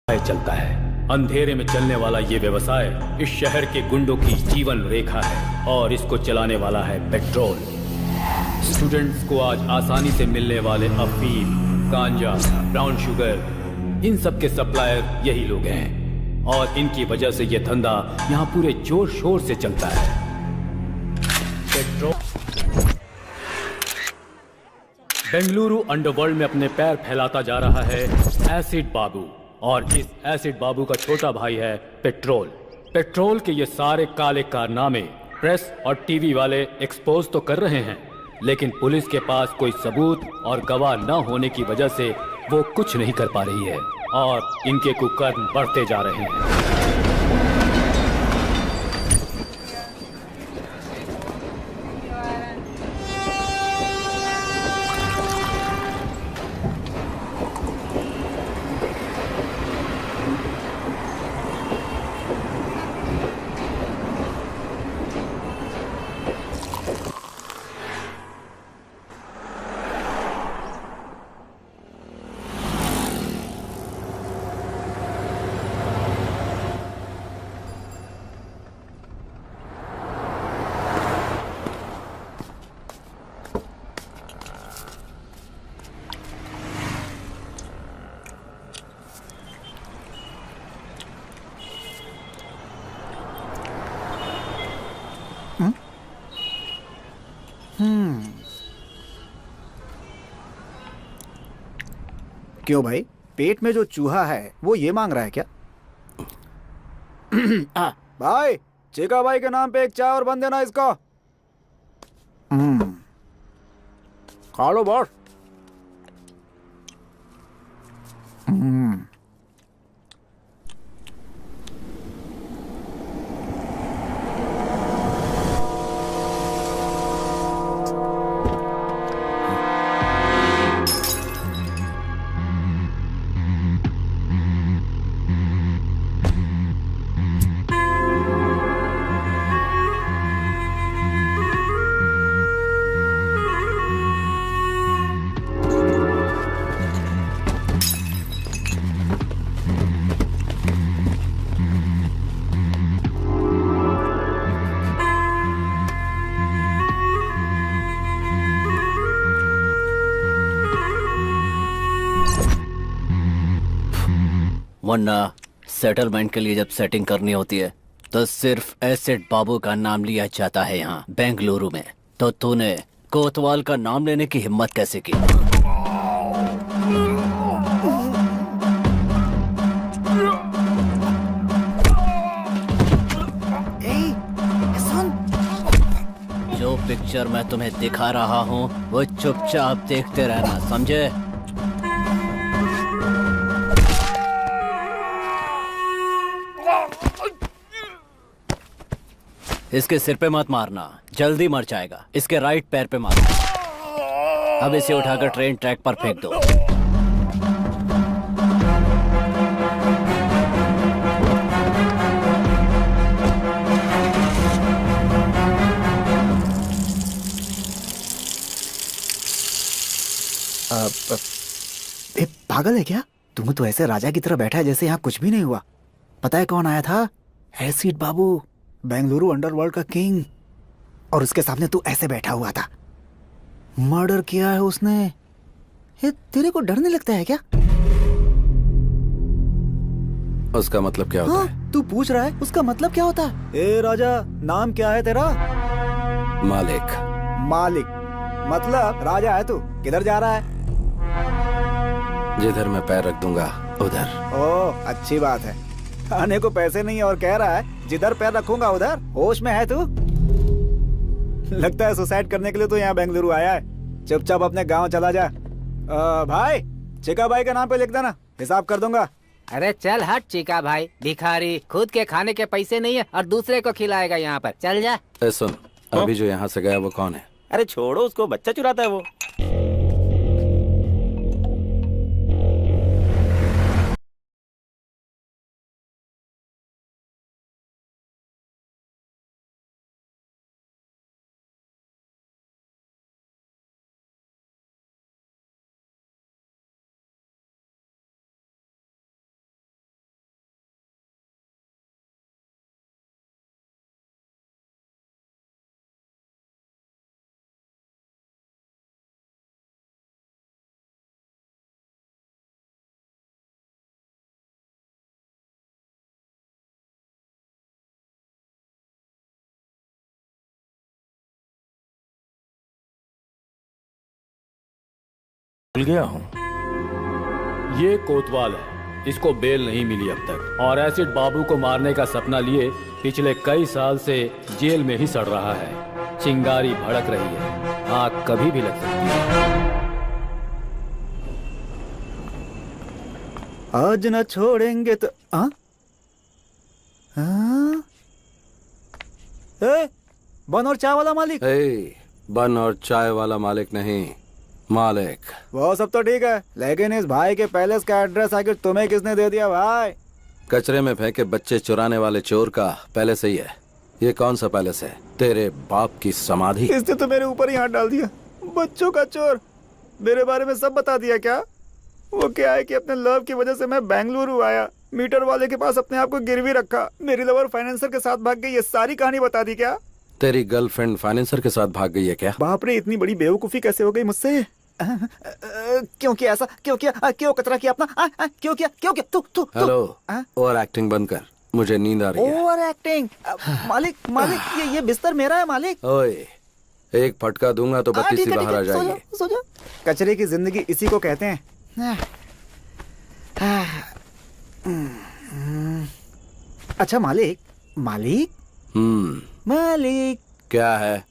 चलता है। अंधेरे में चलने वाला ये व्यवसाय इस शहर के गुंडों की जीवन रेखा है और इसको चलाने वाला है पेट्रोल। स्टूडेंट्स को आज आसानी से मिलने वाले अफीम, गांजा, ब्राउन शुगर, इन सब के सप्लायर यही लोग हैं और इनकी वजह से ये धंधा यहाँ पूरे जोर शोर से चलता है। पेट्रोल बेंगलुरु अंडरवर्ल्ड में अपने पैर फैलाता जा रहा है एसिड बाबू, और इस एसिड बाबू का छोटा भाई है पेट्रोल। पेट्रोल के ये सारे काले कारनामे प्रेस और टीवी वाले एक्सपोज तो कर रहे हैं, लेकिन पुलिस के पास कोई सबूत और गवाह न होने की वजह से वो कुछ नहीं कर पा रही है और इनके कुकर्म बढ़ते जा रहे हैं। क्यों भाई, पेट में जो चूहा है वो ये मांग रहा है क्या? भाई, चीका भाई के नाम पे एक चाय और बन देना इसको। खा लो बॉस। वरना सेटलमेंट के लिए जब सेटिंग करनी होती है तो सिर्फ एसिड बाबू का नाम लिया जाता है यहाँ बेंगलुरु में। तो तूने कोतवाल का नाम लेने की हिम्मत कैसे की? जो पिक्चर मैं तुम्हें दिखा रहा हूँ वो चुपचाप देखते रहना, समझे? इसके सिर पे मत मारना, जल्दी मर जाएगा। इसके राइट पैर पे मारना। अब इसे उठाकर ट्रेन ट्रैक पर फेंक दो। पागल है क्या? तुम तो ऐसे राजा की तरह बैठा है जैसे यहाँ कुछ भी नहीं हुआ। पता है कौन आया था? एसिड बाबू, बेंगलुरु अंडरवर्ल्ड का किंग। और उसके सामने तू ऐसे बैठा हुआ था। मर्डर किया है उसने। ये तेरे को डर नहीं लगता है क्या? उसका मतलब क्या होता है? तू पूछ रहा है उसका मतलब क्या होता है? ए राजा, नाम क्या है तेरा? मालिक। मालिक मतलब राजा है तू। किधर जा रहा है? जिधर मैं पैर रख दूंगा उधर। ओह, अच्छी बात है। खाने को पैसे नहीं और कह रहा है जिधर पैर रखूंगा उधर। होश में है तू? लगता है सुसाइड करने के लिए तो यहाँ बेंगलुरु आया है। चुपचाप अपने गांव चला जा। भाई, चिका भाई के नाम पे लिख देना, हिसाब कर दूंगा। अरे चल हट चीका भाई, भिखारी। खुद के खाने के पैसे नहीं है और दूसरे को खिलाएगा यहाँ पर। चल जा। सुन, अभी जो यहाँ से गया वो कौन है? अरे छोड़ो उसको, बच्चा चुराता है वो। भूल गया हूँ। ये कोतवाल है, इसको बेल नहीं मिली अब तक, और एसिड बाबू को मारने का सपना लिए पिछले कई साल से जेल में ही सड़ रहा है। चिंगारी भड़क रही है, आग कभी भी लग सकती है। आज न छोड़ेंगे तो बन और चाय वाला मालिक। बन और चाय वाला मालिक नहीं, मालिक। वो सब तो ठीक है, लेकिन इस भाई के पैलेस का एड्रेस आखिर तुम्हें किसने दे दिया भाई? कचरे में फेंके बच्चे चुराने वाले चोर का पैलेस ही है। ये कौन सा पैलेस है? तेरे बाप की समाधि। इसने तो मेरे ऊपर ही हाथ डाल दिया। बच्चों का चोर, मेरे बारे में सब बता दिया क्या? वो क्या है कि अपने लव की वजह से मैं बेंगलुरु आया, मीटर वाले के पास अपने आप को गिरवी रखा, मेरी लवर फाइनेंसर के साथ भाग गई, ये सारी कहानी बता दी क्या? तेरी गर्लफ्रेंड फाइनेंसर के साथ भाग गई है क्या? बाप रे, इतनी बड़ी बेवकूफी कैसे हो गई मुझसे? क्यों किया ऐसा? क्यों किया? क्यों कचरा किया अपना? क्यों किया? क्यों किया? तू हेलो, ओवर एक्टिंग बंद कर, मुझे नींद आ रही है। Over acting? मालिक मालिक, ये बिस्तर मेरा है मालिक। ओए, एक फटका दूंगा तो बत्ती सी बाहर आ जाएगी। सो जा। कचरे की जिंदगी इसी को कहते हैं। अच्छा मालिक, मालिक मालिक, क्या है?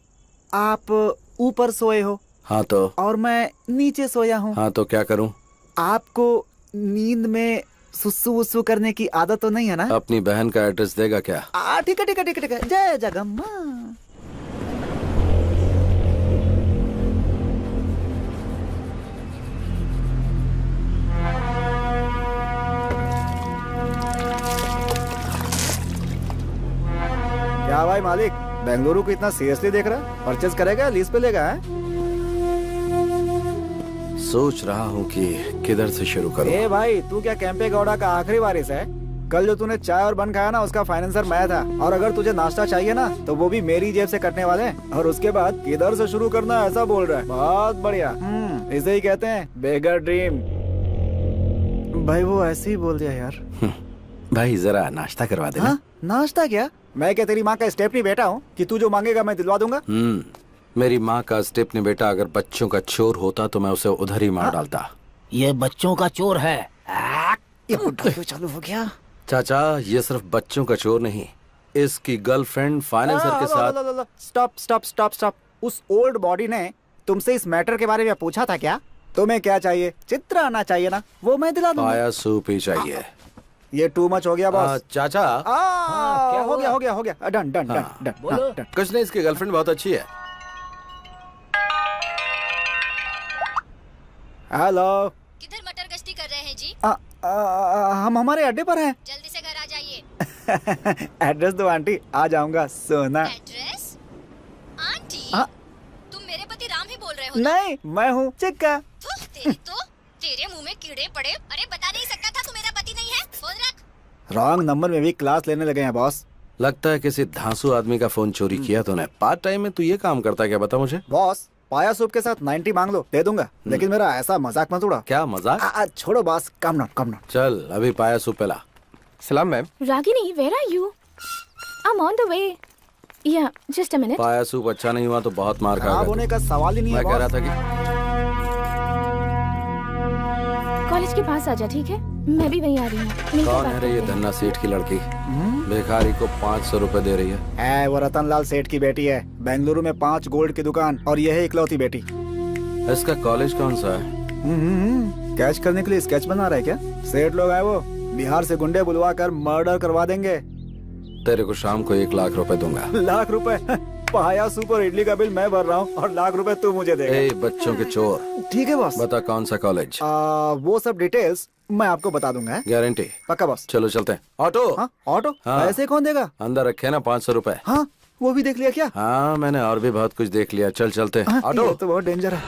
आप ऊपर सोए हो? हाँ तो? और मैं नीचे सोया हूँ। हाँ तो क्या करूँ? आपको नींद में सुसु वुसु करने की आदत तो नहीं है ना? अपनी बहन का एड्रेस देगा क्या? ठीक है ठीक है ठीक है ठीक है। जय जगम्मा। क्या भाई मालिक, बेंगलुरु को इतना सीरियसली देख रहा है? परचेज करेगा, लीज पे लेगा? सोच रहा हूँ कि किधर से शुरू करूँ। ए भाई, तू क्या कैंपे गौड़ा का आखिरी वारिस है? कल जो तूने चाय और बन खाया ना, उसका फाइनेंसर मैं था। और अगर तुझे नाश्ता चाहिए ना, तो वो भी मेरी जेब से कटने वाले हैं। और उसके बाद किधर से शुरू करना, ऐसा बोल रहा है। बहुत बढ़िया। इसे ही कहते हैं बेगर ड्रीम। भाई वो ऐसे ही बोल दिया यार। भाई जरा नाश्ता करवा देना। हाँ? नाश्ता क्या? मैं क्या तेरी माँ का स्टेपनी बेटा हूँ कि तू जो मांगेगा मैं दिलवा दूंगा? मेरी माँ का स्टेपनी बेटा अगर बच्चों का चोर होता तो मैं उसे उधर ही मार डालता। ये बच्चों का चोर है। ये बुड्ढा क्यों चालू हो गया? चाचा, ये सिर्फ बच्चों का चोर नहीं, इसकी गर्लफ्रेंड फाइनेंसर के साथ। Stop stop stop stop. उस ओल्ड बॉडी ने तुमसे इस मैटर के बारे में पूछा था क्या? तुम्हें क्या चाहिए? चित्र आना चाहिए ना, वो मैं दिला दूंगा। पाया सूप ही चाहिए। ये टू मच हो गया बॉस। चाचा। क्या हो गया? हो गया हो गया। Done done done done. कुछ नहीं, इसकी गर्लफ्रेंड बहुत अच्छी है। हेलो, किधर मटर गश्ती कर रहे हैं जी? हम हमारे अड्डे पर हैं। जल्दी से घर आ जाइए। एड्रेस दो आंटी, आ जाऊंगा। सोना। एड्रेस? आंटी? तुम मेरे पति राम ही बोल रहे हो? नहीं, मैं हूँ चिक्का। तेरे मुंह में कीड़े पड़े। अरे बता नहीं सकता था तू मेरा पति नहीं है? फोन रख। रॉन्ग नंबर में भी क्लास लेने लगे हैं बॉस। लगता है किसी धांसू आदमी का फोन चोरी किया तूने। पार्ट टाइम में तू ये काम करता है क्या, बता मुझे। बॉस, पाया सूप के साथ 90 मांग लो, दे दूंगा। लेकिन मेरा ऐसा मजाक मत उड़ा। क्या मजाक? छोड़ो बॉस, कम नॉट। चल अभी पाया सूप पिला। सलाम ma'am. Ragini, where are you? I'm on the way. Yeah, just a minute. पाया सूप अच्छा नहीं हुआ तो बहुत मार खाएगा। खराब होने का सवाल ही नहीं है। मैं कह रहा था कि कॉलेज के पास आजा, ठीक है? मैं भी वहीं आ रही हूँ। कौन है रे ये धन्ना सेठ की लड़की? भिखारी को 500 रुपए दे रही है। वो रतन लाल सेठ की बेटी है। बेंगलुरु में 5 गोल्ड की दुकान, और यह है इकलौती बेटी। इसका कॉलेज कौन सा है? कैच करने के लिए स्केच बना रहा है क्या? सेठ लोग आए, वो बिहार से गुंडे बुलवा कर मर्डर करवा देंगे। तेरे को शाम को 1 लाख रुपए दूंगा। लाख रुपए? पाया सूप और इडली का बिल मैं भर रहा हूँ, और लाख रुपए तू मुझे देगा। बच्चों के चोर। ठीक है बॉस। बता कौन सा कॉलेज? वो सब डिटेल्स मैं आपको बता दूंगा। गारंटी? पक्का बॉस। चलो चलते हैं। ऑटो? ऑटो? हाँ। ऐसे कौन देगा? अंदर रखे ना 500 रुपए। हाँ, वो भी देख लिया क्या? हाँ, मैंने और भी बहुत कुछ देख लिया। चल चलते हैं। ऑटो? तो बहुत डेंजर है।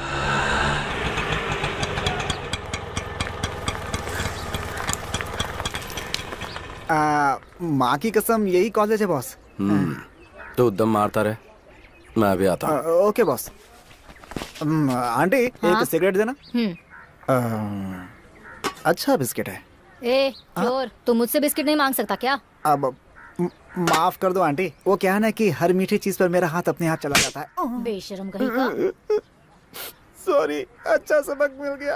माँ की कसम, यही कॉलेज है बॉस। तू दम मारता रहे, मैं अभी आता हूँ। Okay boss. आंटी, एक सिगरेट देना। अच्छा बिस्किट है। ए चोर, तू मुझसे बिस्किट नहीं मांग सकता क्या? अब माफ कर दो आंटी, वो क्या है ना कि हर मीठी चीज पर मेरा हाथ अपने हाथ चला जाता है। बेशरम कहीं का। सॉरी, अच्छा सबक मिल गया।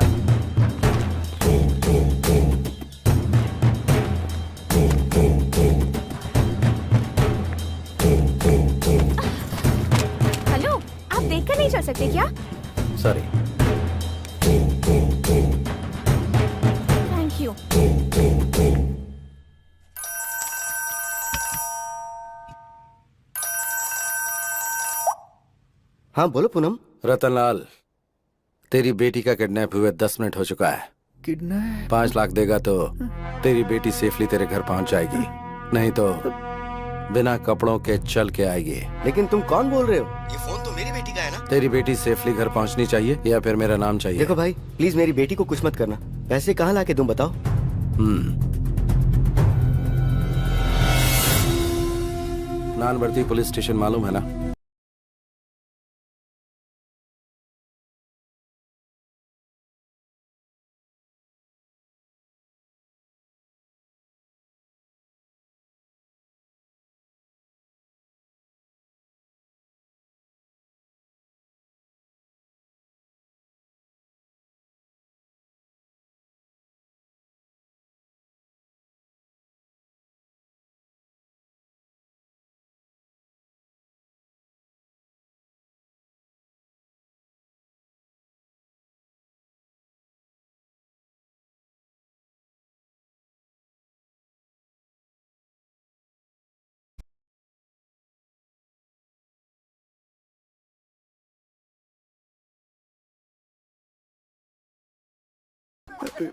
हेलो, आप देखकर नहीं चल सकते क्या? सॉरी। Thank you. हाँ बोलो पूनम। रतनलाल, तेरी बेटी का किडनैप हुए 10 मिनट हो चुका है। किडनैप? 5 लाख देगा तो तेरी बेटी सेफली तेरे घर पहुंच जाएगी, नहीं तो बिना कपड़ों के चल के आएगी। लेकिन तुम कौन बोल रहे हो? ये फोन तो मेरी बेटी का है ना? तेरी बेटी सेफली घर पहुंचनी चाहिए या फिर मेरा नाम चाहिए? देखो भाई, प्लीज मेरी बेटी को कुछ मत करना। पैसे कहाँ लाके दूं बताओ? नानवर्ती पुलिस स्टेशन मालूम है ना?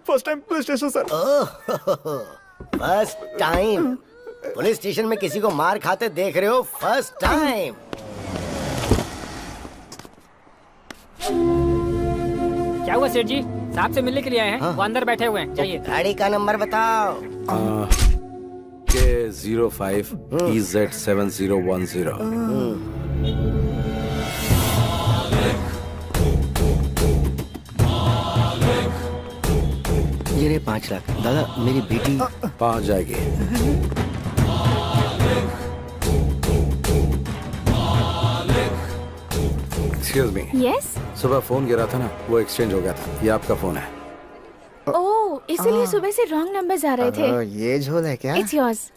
First time police station sir. First time police station में किसी को मार खाते देख रहे हो? First time. क्या हुआ सेठ जी? साहब से मिलने के लिए आए हैं। वो अंदर बैठे हुए हैं, जाइए। गाड़ी का नंबर बताओ। K05 EZ7010। ये रहे 5 लाख। दादा मेरी बेटी पहुंच जाएगी। Excuse me. यस। सुबह फोन गिरा था ना, वो एक्सचेंज हो गया था। ये आपका फोन है। ओह, इसीलिए सुबह से रॉन्ग नंबर्स आ रहे थे। ये झोल है क्या? It's yours.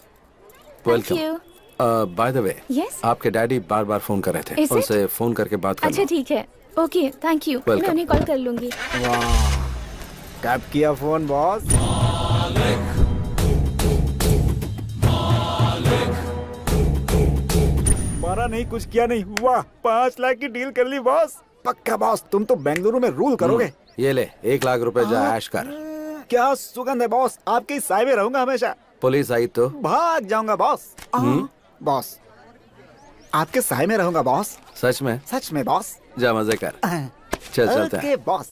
Thank you. By the way, yes. आपके डैडी बार बार फोन कर रहे थे। Is it? उनसे फोन करके बात करना। अच्छा ठीक है, ओके थैंक यू। मैं उन्हें कॉल कर लूंगी। टैप किया फोन बॉस। मारा नहीं, कुछ किया नहीं। वाह, 5 लाख की डील कर ली बॉस। पक्का बॉस, तुम तो बेंगलुरु में रूल करोगे। ये ले 1 लाख रुपए जा ऐश कर। क्या सुगंध है बॉस, आपके साय में रहूंगा हमेशा। पुलिस आई तो भाग जाऊंगा बॉस। बॉस, आपके साय में रहूंगा बॉस। सच में? सच में बॉस। जा मजे कर। चल चलते हैं। Okay boss.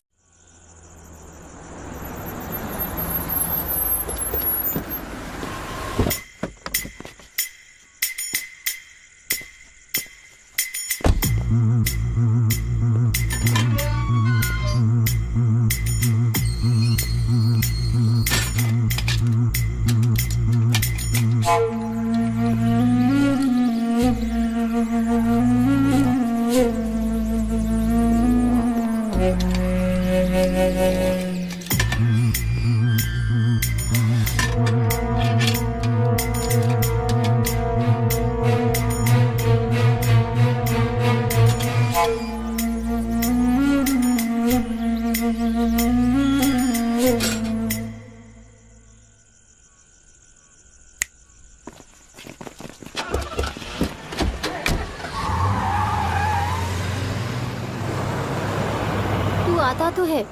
आता तो है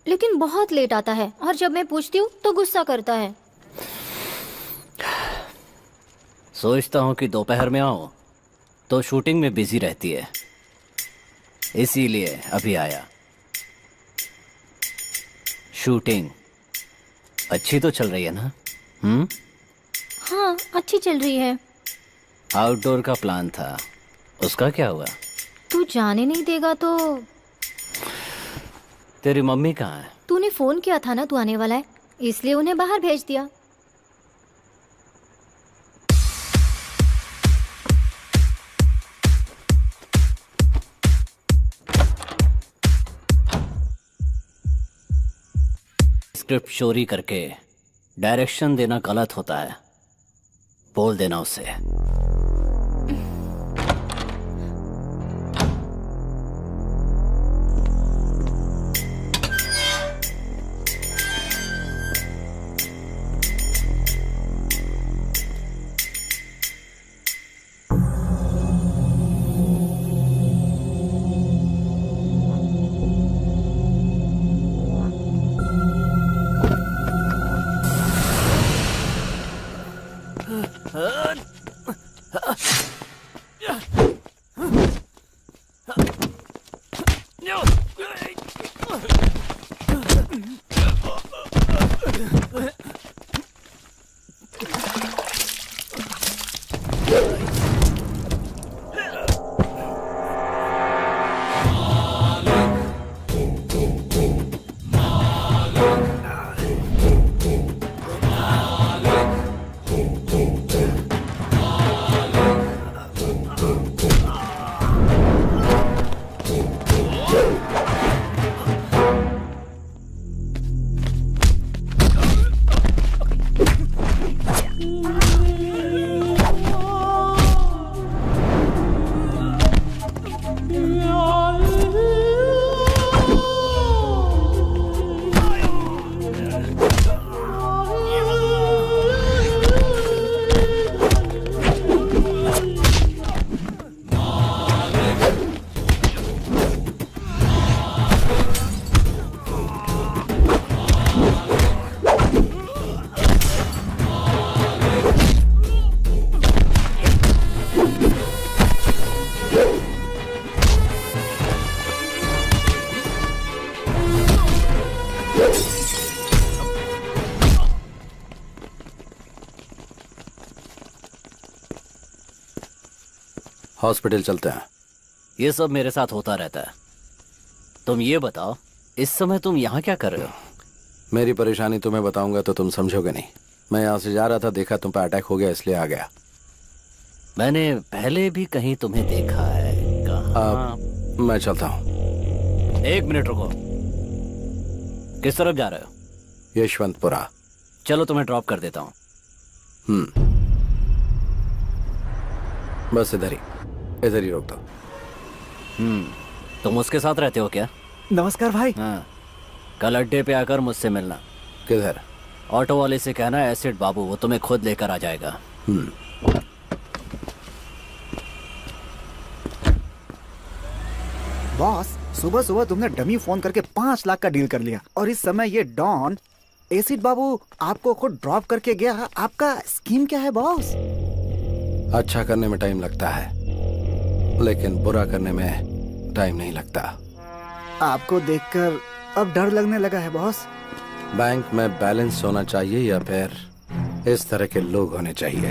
लेकिन बहुत लेट आता है, और जब मैं पूछती हूँ तो गुस्सा करता है। सोचता हूँ कि दोपहर में आऊँ तो शूटिंग में बिजी रहती है, इसीलिए अभी आया। शूटिंग अच्छी तो चल रही है ना? हाँ अच्छी चल रही है। आउटडोर का प्लान था, उसका क्या हुआ? तू जाने नहीं देगा तो? तेरी मम्मी कहाँ है? तूने फोन किया था ना तू आने वाला है, इसलिए उन्हें बाहर भेज दिया। स्क्रिप्ट चोरी करके डायरेक्शन देना गलत होता है, बोल देना उसे। हॉस्पिटल चलते हैं। ये सब मेरे साथ होता रहता है। तुम ये बताओ, इस समय तुम यहाँ क्या कर रहे हो? मेरी परेशानी तुम्हें बताऊंगा तो तुम समझोगे नहीं। मैं यहाँ से जा रहा था, देखा तुम पे अटैक हो गया, इसलिए आ गया। मैंने पहले भी कहीं तुम्हें देखा है। कहाँ? मैं चलता हूँ। 1 मिनट रुको। किस तरफ जा रहे हो? यशवंतपुरा। चलो तुम्हें ड्रॉप कर देता हूँ। बस इधर ही रोक दो। तुम उसके साथ रहते हो क्या? नमस्कार भाई। हाँ, कल अड्डे पे आकर मुझसे मिलना। किधर? ऑटो वाले से कहना एसिड बाबू, वो तुम्हें खुद लेकर आ जाएगा। बॉस, सुबह सुबह तुमने डमी फोन करके 5 लाख का डील कर लिया, और इस समय ये डॉन एसिड बाबू आपको खुद ड्रॉप करके गया। आपका स्कीम क्या है बॉस? अच्छा करने में टाइम लगता है, लेकिन बुरा करने में टाइम नहीं लगता। आपको देखकर अब डर लगने लगा है बॉस। बैंक में बैलेंस होना चाहिए या फिर इस तरह के लोग होने चाहिए?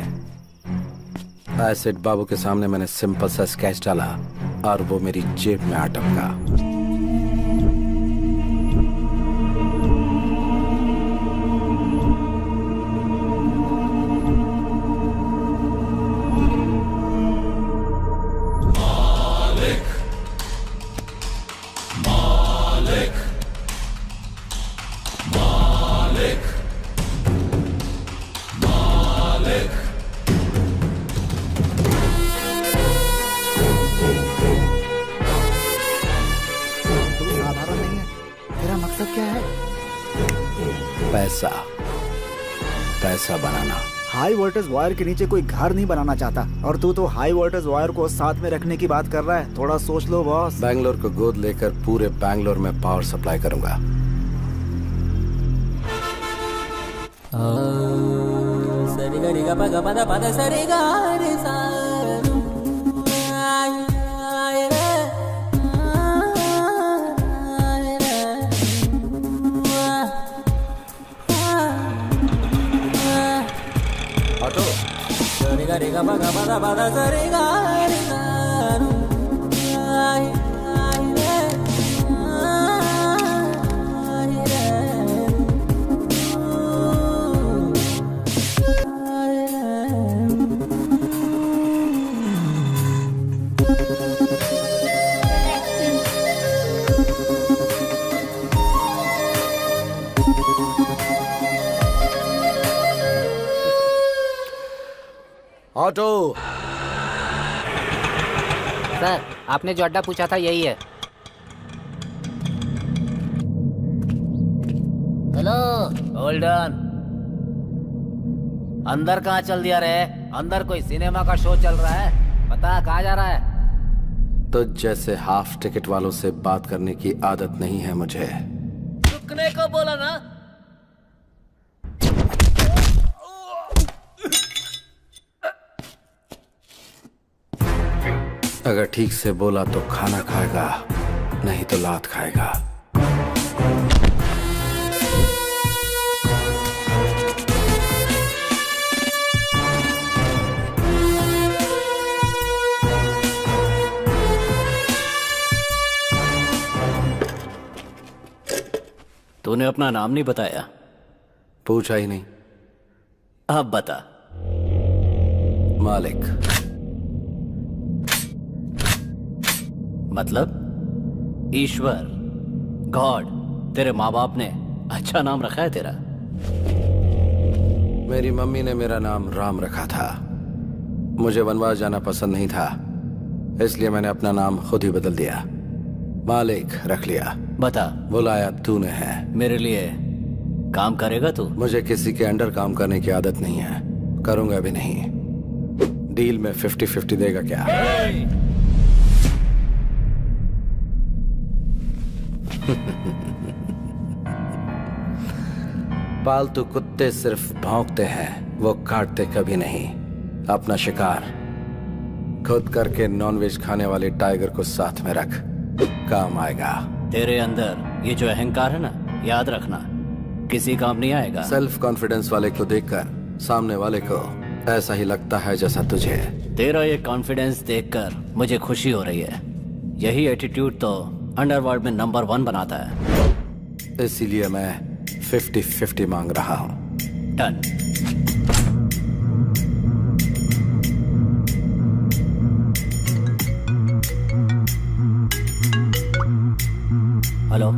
एसिड बाबू के सामने मैंने सिंपल सा स्केच डाला और वो मेरी जेब में आ टपका। पैसा बनाना। हाई वोल्टेज वायर के नीचे कोई घर नहीं बनाना चाहता, और तू तो हाई वोल्टेज वायर को साथ में रखने की बात कर रहा है। थोड़ा सोच लो बॉस। बैंगलोर को गोद लेकर पूरे बैंगलोर में पावर सप्लाई करूंगा। ऑटो। सर, आपने जो अड्डा पूछा था यही है। हेलो होल्डन, अंदर कहाँ चल दिया रे? अंदर कोई सिनेमा का शो चल रहा है, बता कहाँ जा रहा है? तो जैसे हाफ टिकट वालों से बात करने की आदत नहीं है मुझे। रुकने को बोला ना। अगर ठीक से बोला तो खाना खाएगा, नहीं तो लात खाएगा। तूने अपना नाम नहीं बताया। पूछा ही नहीं। अब बता। मालिक। मतलब ईश्वर, गॉड। तेरे माँ बाप ने अच्छा नाम रखा है तेरा। मेरी मम्मी ने मेरा नाम राम रखा था। मुझे वनवास जाना पसंद नहीं था, इसलिए मैंने अपना नाम खुद ही बदल दिया। मालिक रख लिया। बता। बुलाया तूने है। मेरे लिए काम करेगा तू? मुझे किसी के अंडर काम करने की आदत नहीं है, करूंगा भी नहीं। डील में 50-50 देगा क्या? पालतू कुत्ते सिर्फ भौंकते हैं, वो काटते कभी नहीं। अपना शिकार खुद करके नॉनवेज खाने वाले टाइगर को साथ में रख, काम आएगा। तेरे अंदर ये जो अहंकार है ना, याद रखना किसी काम नहीं आएगा। सेल्फ कॉन्फिडेंस वाले को देखकर सामने वाले को ऐसा ही लगता है जैसा तुझे। तेरा ये कॉन्फिडेंस देखकर मुझे खुशी हो रही है। यही एटीट्यूड तो अंडरवर्ल्ड में नंबर 1 बनाता है। इसीलिए मैं 50-50 मांग रहा हूँ। डन। हेलो।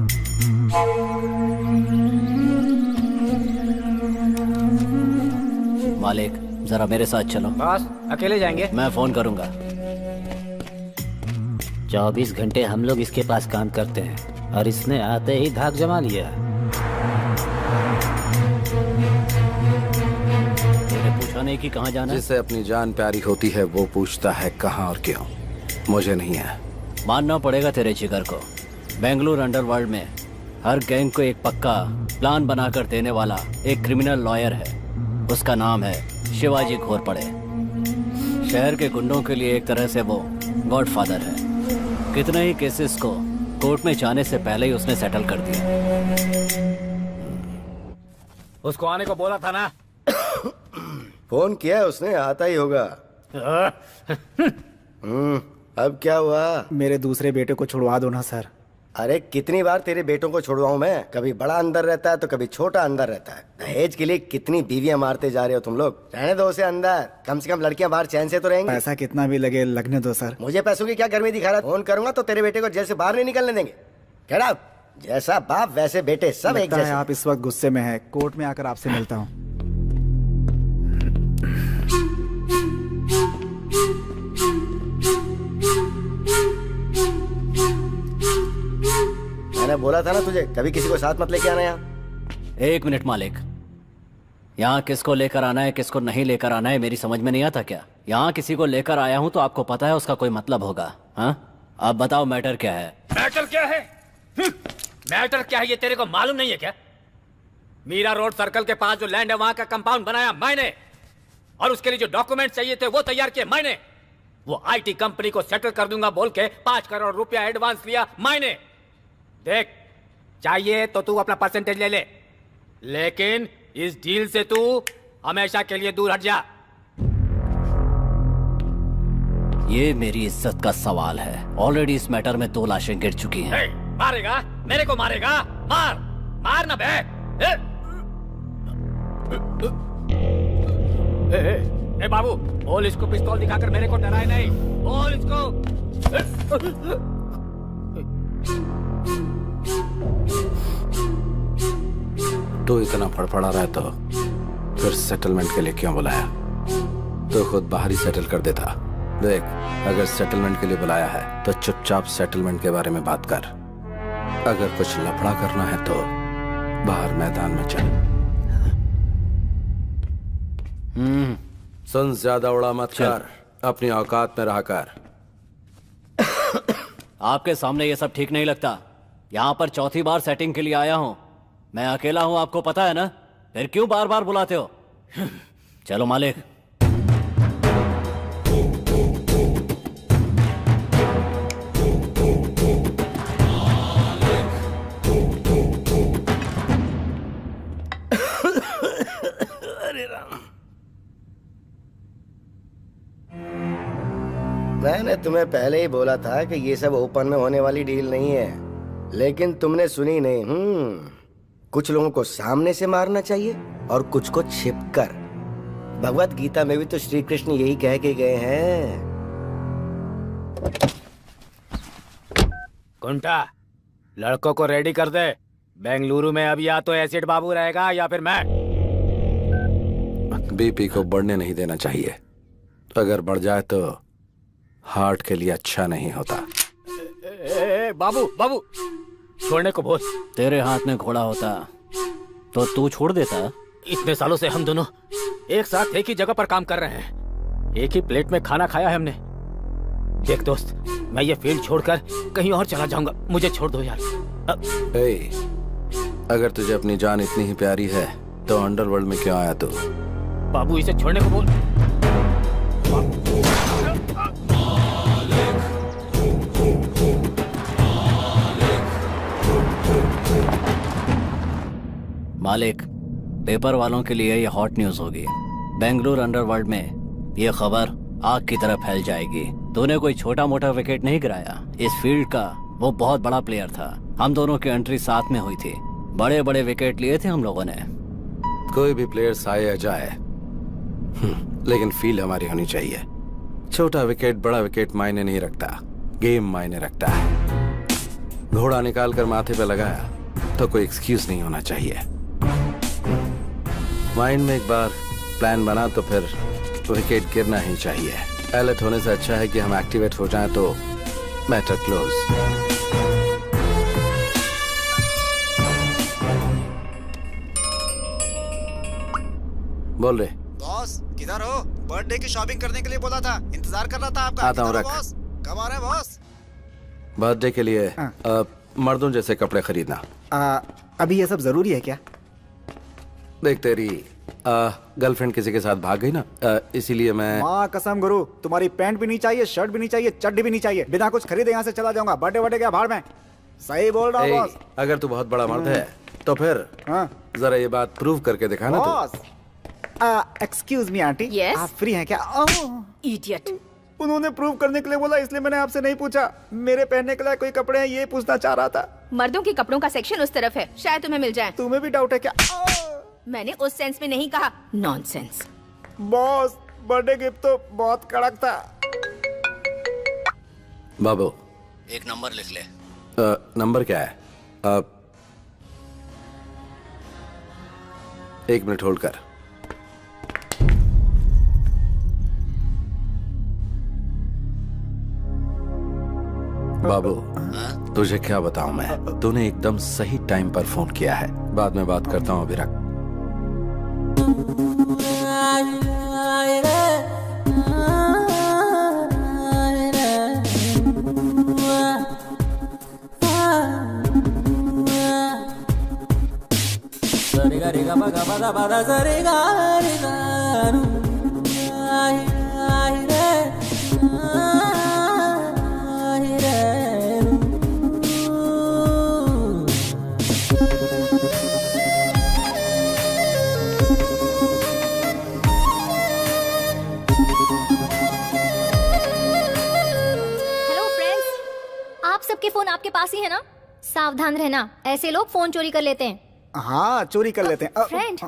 मालिक जरा मेरे साथ चलो। बॉस, अकेले जाएंगे? मैं फोन करूंगा। 24 घंटे हम लोग इसके पास काम करते हैं और इसने आते ही धाक जमा लिया। मैंने पूछा नहीं कि कहाँ जाना है। जिसे अपनी जान प्यारी होती है वो पूछता है कहाँ और क्यों। मुझे नहीं है। मानना पड़ेगा तेरे जिगर को। बेंगलुरु अंडरवर्ल्ड में हर गैंग को एक पक्का प्लान बनाकर देने वाला एक क्रिमिनल लॉयर है। उसका नाम है शिवाजी घोरपड़े। शहर के गुंडों के लिए एक तरह से वो गॉडफादर है। कितने ही केसेस को कोर्ट में जाने से पहले ही उसने सेटल कर दिया। उसको आने को बोला था ना। फोन किया है उसने, आता ही होगा। अब क्या हुआ? मेरे दूसरे बेटे को छुड़वा दो ना सर। अरे कितनी बार तेरे बेटों को छुड़वाऊं मैं? कभी बड़ा अंदर रहता है तो कभी छोटा अंदर रहता है। दहेज के लिए कितनी बीवियां मारते जा रहे हो तुम लोग। रहने दो उसे अंदर, कम से कम लड़कियां बाहर चैन से तो रहेंगी। पैसा कितना भी लगे लगने दो सर। मुझे पैसों की क्या गर्मी दिखा रहा है? फोन करूंगा तो तेरे बेटे को जेल से बाहर नहीं निकलने देंगे। Get out. जैसा बाप वैसे बेटे, सब एक जैसे। आप इस वक्त गुस्से में हैं। कोर्ट में आकर आपसे मिलता हूँ। मैंने बोला था ना तुझे, कभी किसी को साथ मत लेके आना यहाँ। 1 मिनट मालिक, यहाँ किसको लेकर आना है किसको नहीं लेकर आना है मेरी समझ में नहीं आता क्या? यहाँ किसी को लेकर आया हूँ तो आपको पता है उसका कोई मतलब होगा। हाँ, आप बताओ मैटर क्या है? मैटर क्या है? मैटर क्या है ये तेरे को मालूम नहीं है क्या? मीरा रोड सर्कल के पास जो लैंड है वहां का कंपाउंड बनाया मैंने, और उसके लिए जो डॉक्यूमेंट चाहिए थे वो तैयार किए मैंने। वो आईटी कंपनी को सेटल कर दूंगा बोल के 5 करोड़ रुपया एडवांस लिया मैंने। देख, चाहिए तो तू अपना परसेंटेज ले ले, लेकिन इस डील से तू हमेशा के लिए दूर हट जा। ये मेरी इज्जत का सवाल है। ऑलरेडी इस मैटर में 2 लाशें गिर चुकी हैं। मारेगा? मेरे को मारेगा? मार मार ना बे। ए बाबू, बोल इसको पिस्तौल दिखाकर मेरे को डराए नहीं। बोल इसको। तो इतना फड़फड़ा रहा है तो फिर सेटलमेंट के लिए क्यों बुलाया? तो खुद बाहर ही सेटल कर देता। देख, अगर सेटलमेंट के लिए बुलाया है तो चुपचाप सेटलमेंट के बारे में बात कर। अगर कुछ लफड़ा करना है तो बाहर मैदान में चल। सुन, ज्यादा उड़ा मत कर, अपनी औकात में रहा कर। आपके सामने ये सब ठीक नहीं लगता। यहाँ पर चौथी बार सेटिंग के लिए आया हूँ। मैं अकेला हूँ, आपको पता है ना? फिर क्यों बार बार बुलाते हो? चलो मालिक। अरे राम, मैंने तुम्हें पहले ही बोला था कि ये सब ओपन में होने वाली डील नहीं है, लेकिन तुमने सुनी नहीं। कुछ लोगों को सामने से मारना चाहिए और कुछ को छिपकर। भगवत गीता में भी तो श्री कृष्ण यही कह के गए हैं। कुंटा, लड़कों को रेडी कर दे। बेंगलुरु में अब या तो एसिड बाबू रहेगा या फिर मैं। बीपी को बढ़ने नहीं देना चाहिए। अगर बढ़ जाए तो हार्ट के लिए अच्छा नहीं होता। बाबू बाबू, छोड़ने को बोल। तेरे हाथ में घोड़ा होता तो तू छोड़ देता। इतने सालों से हम दोनों एक साथ एक ही जगह पर काम कर रहे हैं, एक ही प्लेट में खाना खाया है हमने। देख दोस्त, मैं ये फील्ड छोड़कर कहीं और चला जाऊंगा, मुझे छोड़ दो यार। अगर तुझे अपनी जान इतनी ही प्यारी है तो अंडरवर्ल्ड में क्यों आया तू? बाबू, इसे छोड़ने को बोल। मालिक, पेपर वालों के लिए ये हॉट न्यूज होगी। बेंगलुरु अंडरवर्ल्ड में ये खबर आग की तरह फैल जाएगी। तूने कोई छोटा मोटा विकेट नहीं गिराया। इस फील्ड का वो बहुत बड़ा प्लेयर था। हम दोनों की एंट्री साथ में हुई थी। बड़े बड़े विकेट लिए थे हम लोगों ने। कोई भी प्लेयर आए या जाए, लेकिन फील्ड हमारी होनी चाहिए। छोटा विकेट बड़ा विकेट मायने नहीं रखता, गेम मायने रखता है। घोड़ा निकाल कर माथे पे लगाया तो कोई एक्सक्यूज नहीं होना चाहिए। माइंड में एक बार प्लान बना तो फिर विकेट गिरना ही चाहिए। अलर्ट होने से अच्छा है कि हम एक्टिवेट हो जाएं तो मैटर क्लोज। बोल रहे बॉस, किधर हो? बर्थडे की शॉपिंग करने के लिए बोला था, इंतजार कर रहा था आपका। आता हूँ, रख। बॉस, कब आ रहे हैं बॉस? बर्थडे के लिए मर्दों जैसे कपड़े खरीदना। अभी ये सब जरूरी है क्या? देख, तेरी गर्लफ्रेंड किसी के साथ भाग गई ना, इसीलिए मैं। माँ कसम गुरु, तुम्हारी पैंट भी नहीं चाहिए, शर्ट भी नहीं चाहिए, चड्डी भी नहीं चाहिए। बिना कुछ खरीदे यहाँ से चला जाऊंगा। बर्थडे बर्थडे क्या भाड़ में। सही बोल रहा हूँ बॉस। अगर तू बहुत बड़ा मर्द है तो फिर जरा ये बात प्रूव करके दिखाना। बॉस, एक्सक्यूज मी आंटी, आप फ्री हैं क्या? इडियट। उन्होंने प्रूव करने के लिए बोला, इसलिए मैंने आपसे नहीं पूछा। मेरे पहनने के लिए कोई कपड़े हैं ये पूछना चाह रहा था। मर्दों के कपड़ों का सेक्शन उस तरफ है, शायद तुम्हें मिल जाए। तुम्हें भी डाउट है क्या? मैंने उस सेंस में नहीं कहा। नॉनसेंस। बॉस, बर्थडे गिफ्ट तो बहुत कड़क था। बाबू, एक नंबर लिख ले। नंबर क्या है? 1 मिनट होल्ड कर। बाबू, तुझे क्या बताऊं मैं, तूने एकदम सही टाइम पर फोन किया है। बाद में बात करता हूं, अभी रख। सबके फोन आपके पास ही है ना? सावधान रहना, ऐसे लोग फोन चोरी कर लेते हैं। हाँ, चोरी कर लेते हैं। फ्रेंड,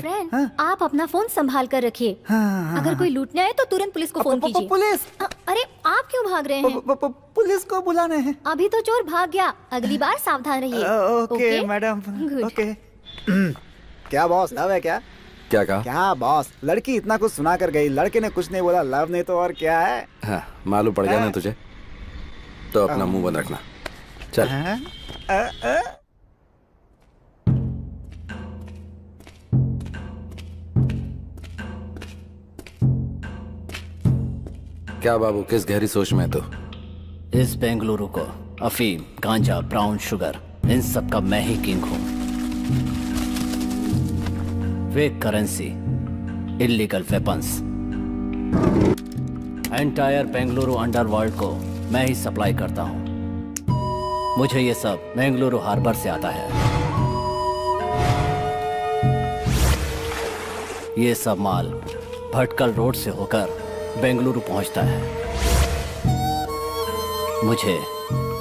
फ्रेंड, आप अपना फोन संभाल कर रखिए। अगर कोई लूटने आए तो तुरंत पुलिस को फोन कीजिए। पुलिस? अरे आप क्यों भाग रहे हैं? पुलिस को बुलाने हैं। अभी तो चोर भाग गया, अगली बार सावधान रहिए। Okay madam, okay. क्या बॉस, लव है क्या? क्या कहा? क्या बॉस, लड़की इतना कुछ सुना कर गई, लड़के ने कुछ नहीं बोला, लव नहीं तो और क्या है? हाँ, मालूम पड़ गया ना तुझे, तो अपना मुंह बंद रखना। चल। क्या बाबू, किस गहरी सोच में तू? इस बेंगलुरु को अफीम, गांजा, ब्राउन शुगर, इन सब का मैं ही किंग हूं। Fake currency, illegal weapons, entire Bengaluru underworld को मैं ही सप्लाई करता हूं। मुझे ये सब बेंगलुरु हार्बर से आता है। ये सब माल भटकल रोड से होकर बेंगलुरु पहुंचता है। मुझे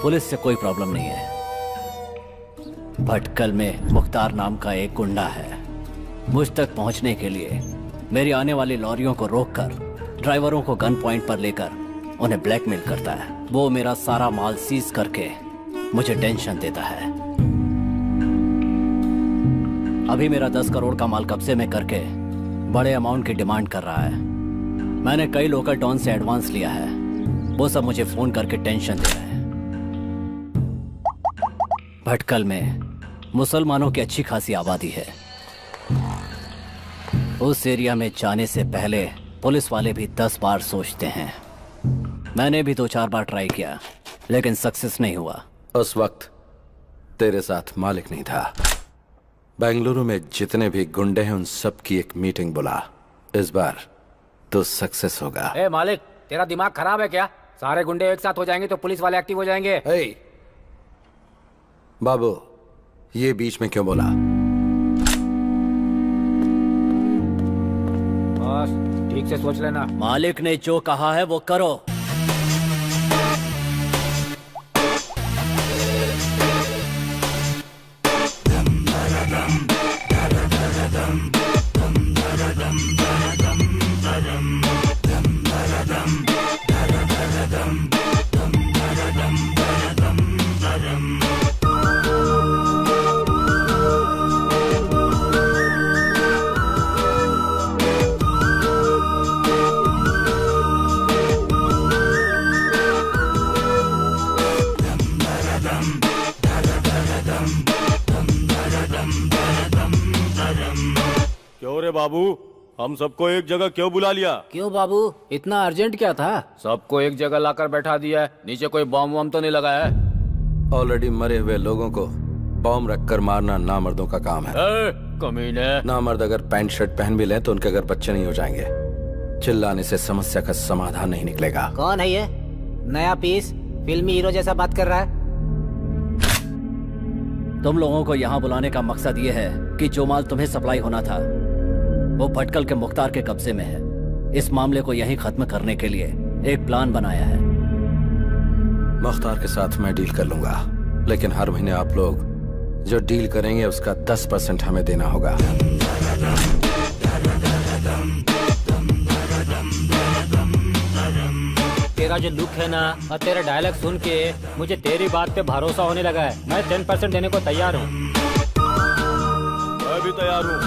पुलिस से कोई प्रॉब्लम नहीं है। भटकल में मुख्तार नाम का एक गुंडा है। मुझ तक पहुंचने के लिए मेरी आने वाली लॉरियों को रोककर ड्राइवरों को गन पॉइंट पर लेकर उन्हें ब्लैकमेल करता है। वो मेरा सारा माल सीज करके मुझे टेंशन देता है। अभी मेरा 10 करोड़ का माल कब्जे में करके बड़े अमाउंट की डिमांड कर रहा है। मैंने कई लोकल डॉन से एडवांस लिया है। वो सब मुझे फोन करके टेंशन दे रहे हैं। भटकल में मुसलमानों की अच्छी खासी आबादी है। उस एरिया में जाने से पहले पुलिस वाले भी 10 बार सोचते हैं। मैंने भी 2-4 बार ट्राई किया, लेकिन सक्सेस नहीं हुआ। उस वक्त तेरे साथ मालिक नहीं था। बेंगलुरु में जितने भी गुंडे हैं उन सब की एक मीटिंग बुला। इस बार तो सक्सेस होगा। ए मालिक, तेरा दिमाग खराब है क्या? सारे गुंडे एक साथ हो जाएंगे तो पुलिस वाले एक्टिव हो जाएंगे। बाबू, ये बीच में क्यों बोला? बस ठीक से सोच लेना। मालिक ने जो कहा है वो करो। क्यों रे बाबू, हम सबको एक जगह क्यों बुला लिया? क्यों बाबू, इतना अर्जेंट क्या था? सबको एक जगह लाकर बैठा दिया है। नीचे कोई बॉम्ब वॉम्ब तो नहीं लगा है? ऑलरेडी मरे हुए लोगों को बॉम्ब रखकर मारना नामर्दों का काम है। कमीने। नामर्द अगर पैंट शर्ट पहन भी लें तो उनके अगर बच्चे नहीं हो जाएंगे। चिल्लाने से समस्या का समाधान नहीं निकलेगा। कौन है ये नया पीस, फिल्मी हीरो जैसा बात कर रहा है? तुम लोगों को यहाँ बुलाने का मकसद ये है कि जो माल तुम्हें सप्लाई होना था वो भटकल के मुख्तार के कब्जे में है। इस मामले को यहीं खत्म करने के लिए एक प्लान बनाया है। मुख्तार के साथ मैं डील कर लूंगा, लेकिन हर महीने आप लोग जो डील करेंगे उसका 10% हमें देना होगा। तेरा जो लुक है ना और तेरा डायलॉग सुन के मुझे तेरी बात पे भरोसा होने लगा है। मैं 10% देने को तैयार हूँ। मैं भी तैयार हूँ।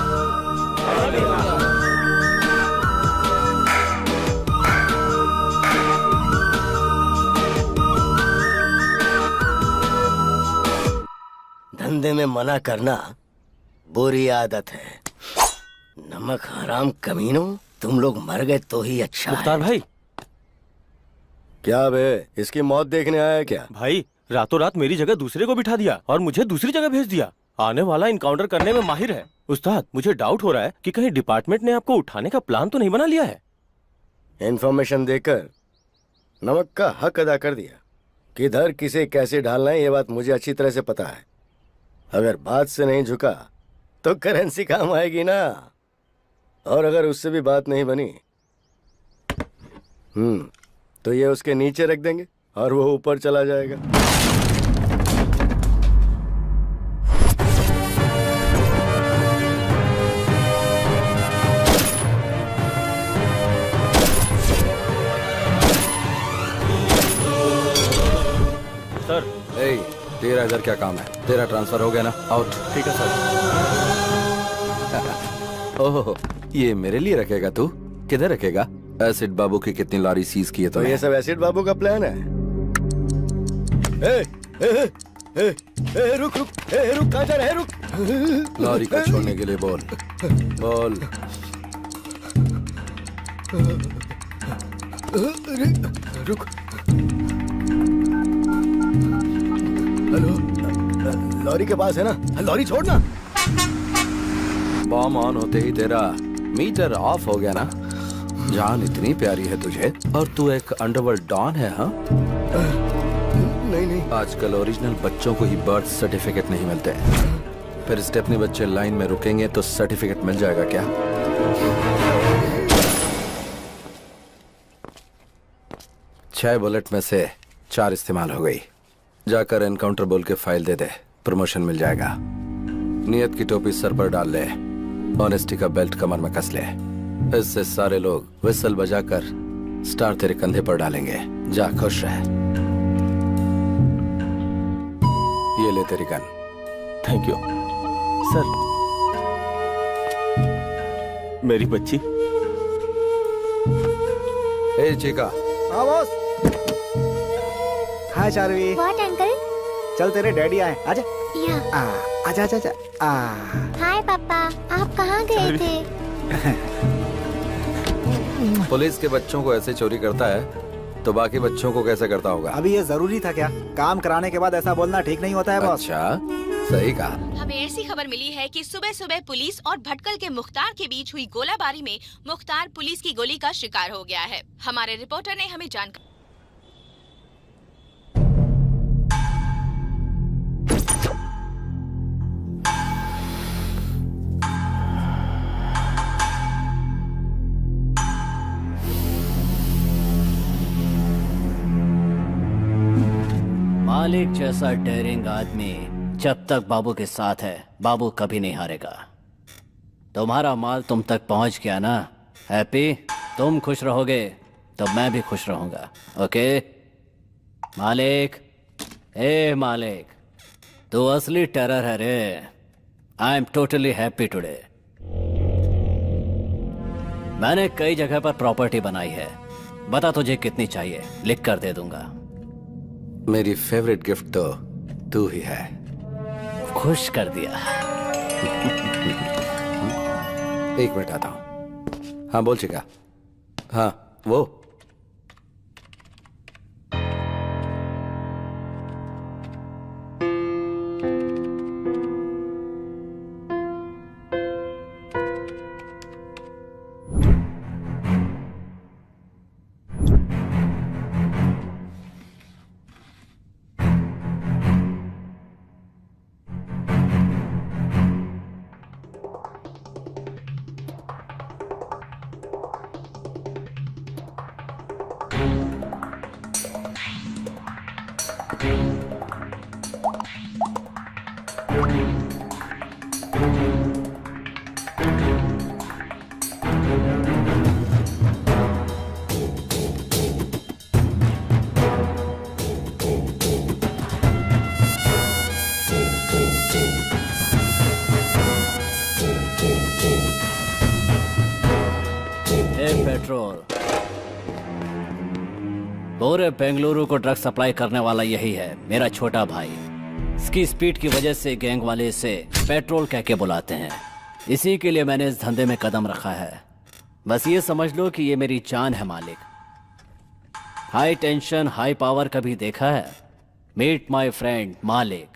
धंधे में मना करना बुरी आदत है। नमक हराम कमीनों, तुम लोग मर गए तो ही अच्छा है। मुख्तार भाई। क्या बे, इसकी मौत देखने आया है क्या? भाई, रातों रात मेरी जगह दूसरे को बिठा दिया और मुझे दूसरी जगह भेज दिया। आने वाला इनकाउंटर करने में माहिर है। उस्ताद, मुझे डाउट हो रहा है कि कहीं डिपार्टमेंट ने आपको उठाने का प्लान तो नहीं बना लिया है। इन्फॉर्मेशन देकर नमक का हक अदा कर दिया। किधर किसे कैसे ढालना है ये बात मुझे अच्छी तरह से पता है। अगर बात से नहीं झुका तो करेंसी काम आएगी ना। और अगर उससे भी बात नहीं बनी तो ये उसके नीचे रख देंगे और वो ऊपर चला जाएगा। सर। तेरा इधर क्या काम है? तेरा ट्रांसफर हो गया ना? आउट। ठीक है सर। ओह, ये मेरे लिए रखेगा तू? किधर रखेगा? एसिड बाबू की कितनी लॉरी सीज की है तो ये सब एसिड बाबू का प्लान है? ए, ए, ए, ए, रुक रुक, रुक, कहाँ जा रहा है? रुक। लॉरी को छोड़ने के लिए बोल। बोल। रुक। हेलो, लॉरी के पास है ना? लॉरी छोड़ना। बॉम्ब ऑन होते ही तेरा मीटर ऑफ हो गया ना? जान इतनी प्यारी है तुझे और तू एक अंडरवर्ल्ड डॉन है, हाँ? नहीं। आजकल ओरिजिनल बच्चों को ही बर्थ सर्टिफिकेट नहीं मिलते। फिर स्टेपनी बच्चे लाइन में रुकेंगे तो सर्टिफिकेट मिल जाएगा क्या? 6 बुलेट में से 4 इस्तेमाल हो गई। जाकर एनकाउंटर बोल के फाइल दे दे, प्रमोशन मिल जाएगा। नियत की टोपी सर पर डाल ले, ऑनेस्टी का बेल्ट कमर में कस ले। इससे सारे लोग विसल बजाकर स्टार तेरे कंधे पर डालेंगे। जा, खुश रह। ये ले तेरी गन। Thank you sir. मेरी बच्ची। ए चिका। हाँ boss. Hi Charvi. What uncle? चल तेरे डैडी आए, आजा। या। आजा आजा आजा। हाय पापा, आप कहाँ गए थे? पुलिस के बच्चों को ऐसे चोरी करता है तो बाकी बच्चों को कैसे करता होगा? अभी ये जरूरी था क्या? काम कराने के बाद ऐसा बोलना ठीक नहीं होता है बॉस। अच्छा, सही कहा। हमें ऐसी खबर मिली है कि सुबह सुबह पुलिस और भटकल के मुख्तार के बीच हुई गोलाबारी में मुख्तार पुलिस की गोली का शिकार हो गया है। हमारे रिपोर्टर ने हमें जानकारी। मालिक जैसा डेयरिंग आदमी जब तक बाबू के साथ है, बाबू कभी नहीं हारेगा। तुम्हारा माल तुम तक पहुंच गया ना? हैप्पी? तुम खुश रहोगे तो मैं भी खुश रहूंगा। ओके मालिक? ए मालिक, तू असली टेरर है रे। I am totally happy today. मैंने कई जगह पर प्रॉपर्टी बनाई है। बता तुझे कितनी चाहिए, लिख कर दे दूंगा। मेरी फेवरेट गिफ्ट तो तू ही है। खुश कर दिया। एक मिनट आता हूं। हाँ बोल चिका। हाँ वो पेट्रोल। पूरे बेंगलुरु को ड्रग सप्लाई करने वाला यही है, मेरा छोटा भाई। इसकी स्पीड की वजह से गैंग वाले इसे पेट्रोल कह के बुलाते हैं। इसी के लिए मैंने इस धंधे में कदम रखा है। बस ये समझ लो कि ये मेरी जान है मालिक। हाई टेंशन हाई पावर कभी देखा है? मीट माय फ्रेंड मालिक।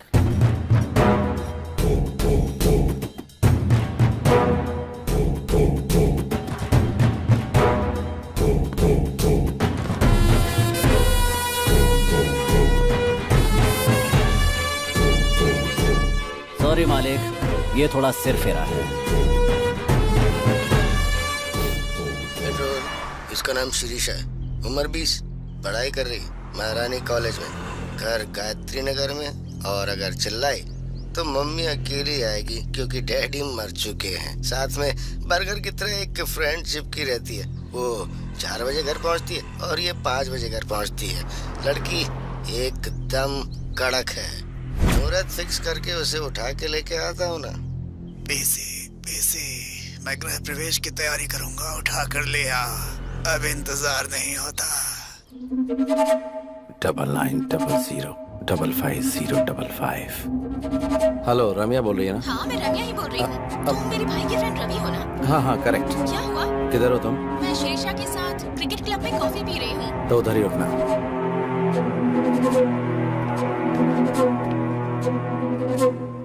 सॉरी मालिक, ये थोड़ा सिर फेरा है। इसका नाम शिरीष है, उम्र 20, पढ़ाई कर रही महारानी कॉलेज में, घर गायत्री नगर में। और अगर चिल्लाई तो मम्मी अकेली आएगी क्योंकि डैडी मर चुके हैं। साथ में बर्गर की तरह एक फ्रेंडशिप की रहती है। वो 4 बजे घर पहुंचती है और ये 5 बजे घर पहुंचती है। लड़की एकदम कड़क है। मुहूर्त फिक्स करके उसे उठा के लेके आता हूँ ना। पैसे मैं गृह प्रवेश की तैयारी करूंगा, उठा कर ले आ, अब इंतजार नहीं होता। 99005505। हेलो, रम्या बोल रही है ना? हाँ, मैं रम्या ही बोल रही हूँ। तुम मेरे भाई के फ्रेंड रवि हो ना? हाँ हाँ करेक्ट। क्या हुआ? किधर हो तुम? मैं शेरशाह के साथ क्रिकेट क्लब में कॉफी पी रही हूँ। तो उधर ही रुकना।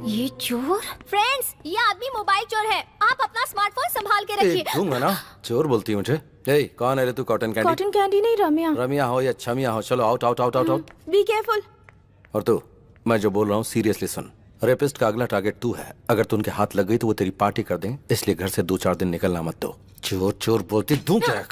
ये चोर? फ्रेंड्स, ये आदमी मोबाइल चोर है। आप अपना स्मार्टफोन संभाल के रखिए। दूंगा ना। चोर बोलती है मुझे। ए, कौन है रे तू? Cotton candy? कॉटन कैंडी नहीं, रम्या। रम्या हो या छमिया हो, चलो out out out out out. Be careful. और तू, मैं जो बोल रहा हूँ सीरियसली सुन। रेपिस्ट का अगला टारगेट तू है। अगर तू उनके हाथ लग गई तो वो तेरी पार्टी कर दें, इसलिए घर से 2-4 दिन निकलना मत दो। चोर चोर बोलती दूं क्या?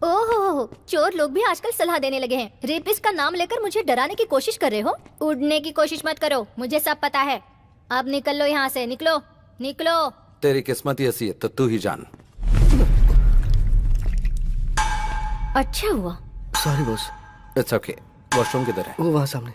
ओहो, चोर लोग भी आजकल सलाह देने लगे हैं। रेपिस्ट का नाम लेकर मुझे डराने की कोशिश कर रहे हो? उड़ने की कोशिश मत करो, मुझे सब पता है। अब निकल लो यहाँ से, निकलो निकलो। तेरी किस्मत ही ऐसी है तो तू ही जान। अच्छा हुआ। Sorry boss. It's okay. Washroom किधर है? वो वहाँ सामने।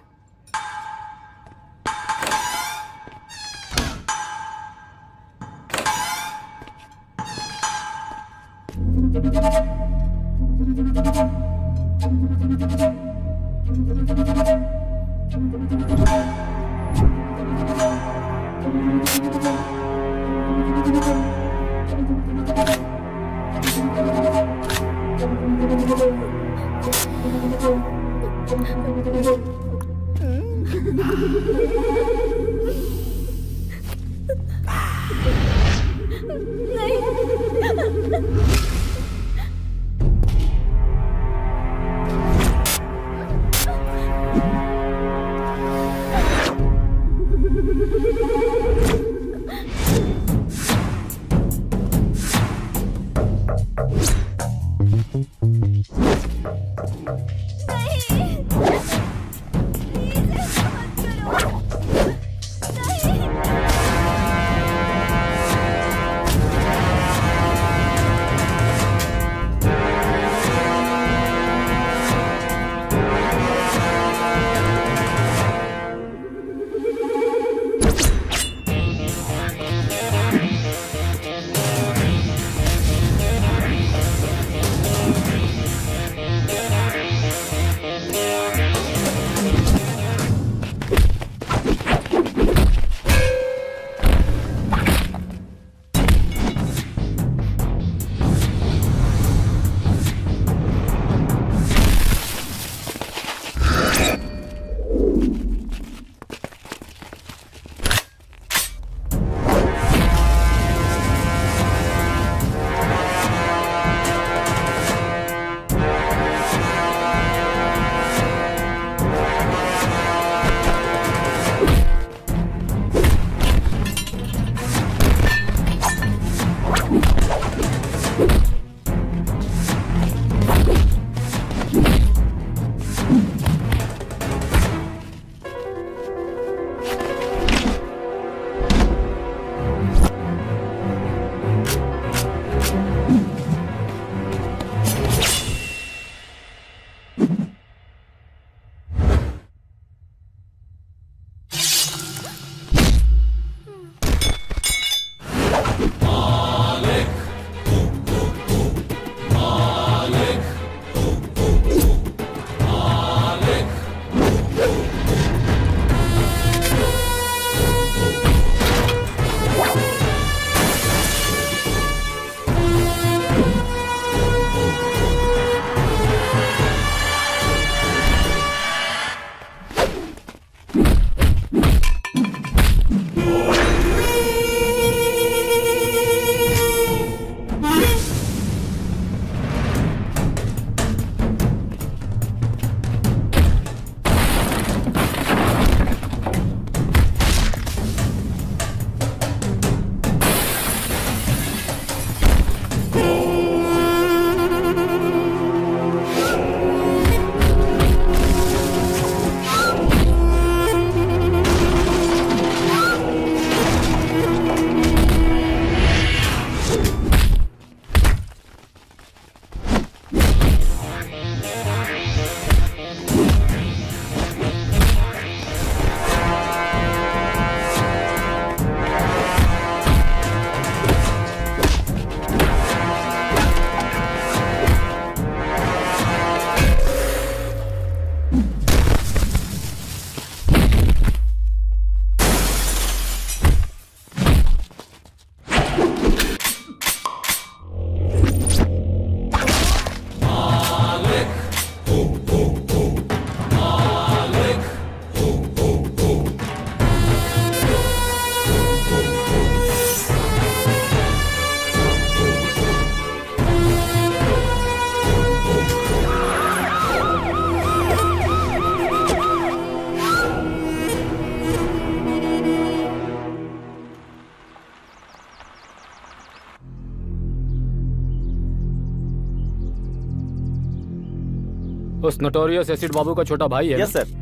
उस नोटोरियस एसिड बाबू का छोटा भाई है। Yes sir.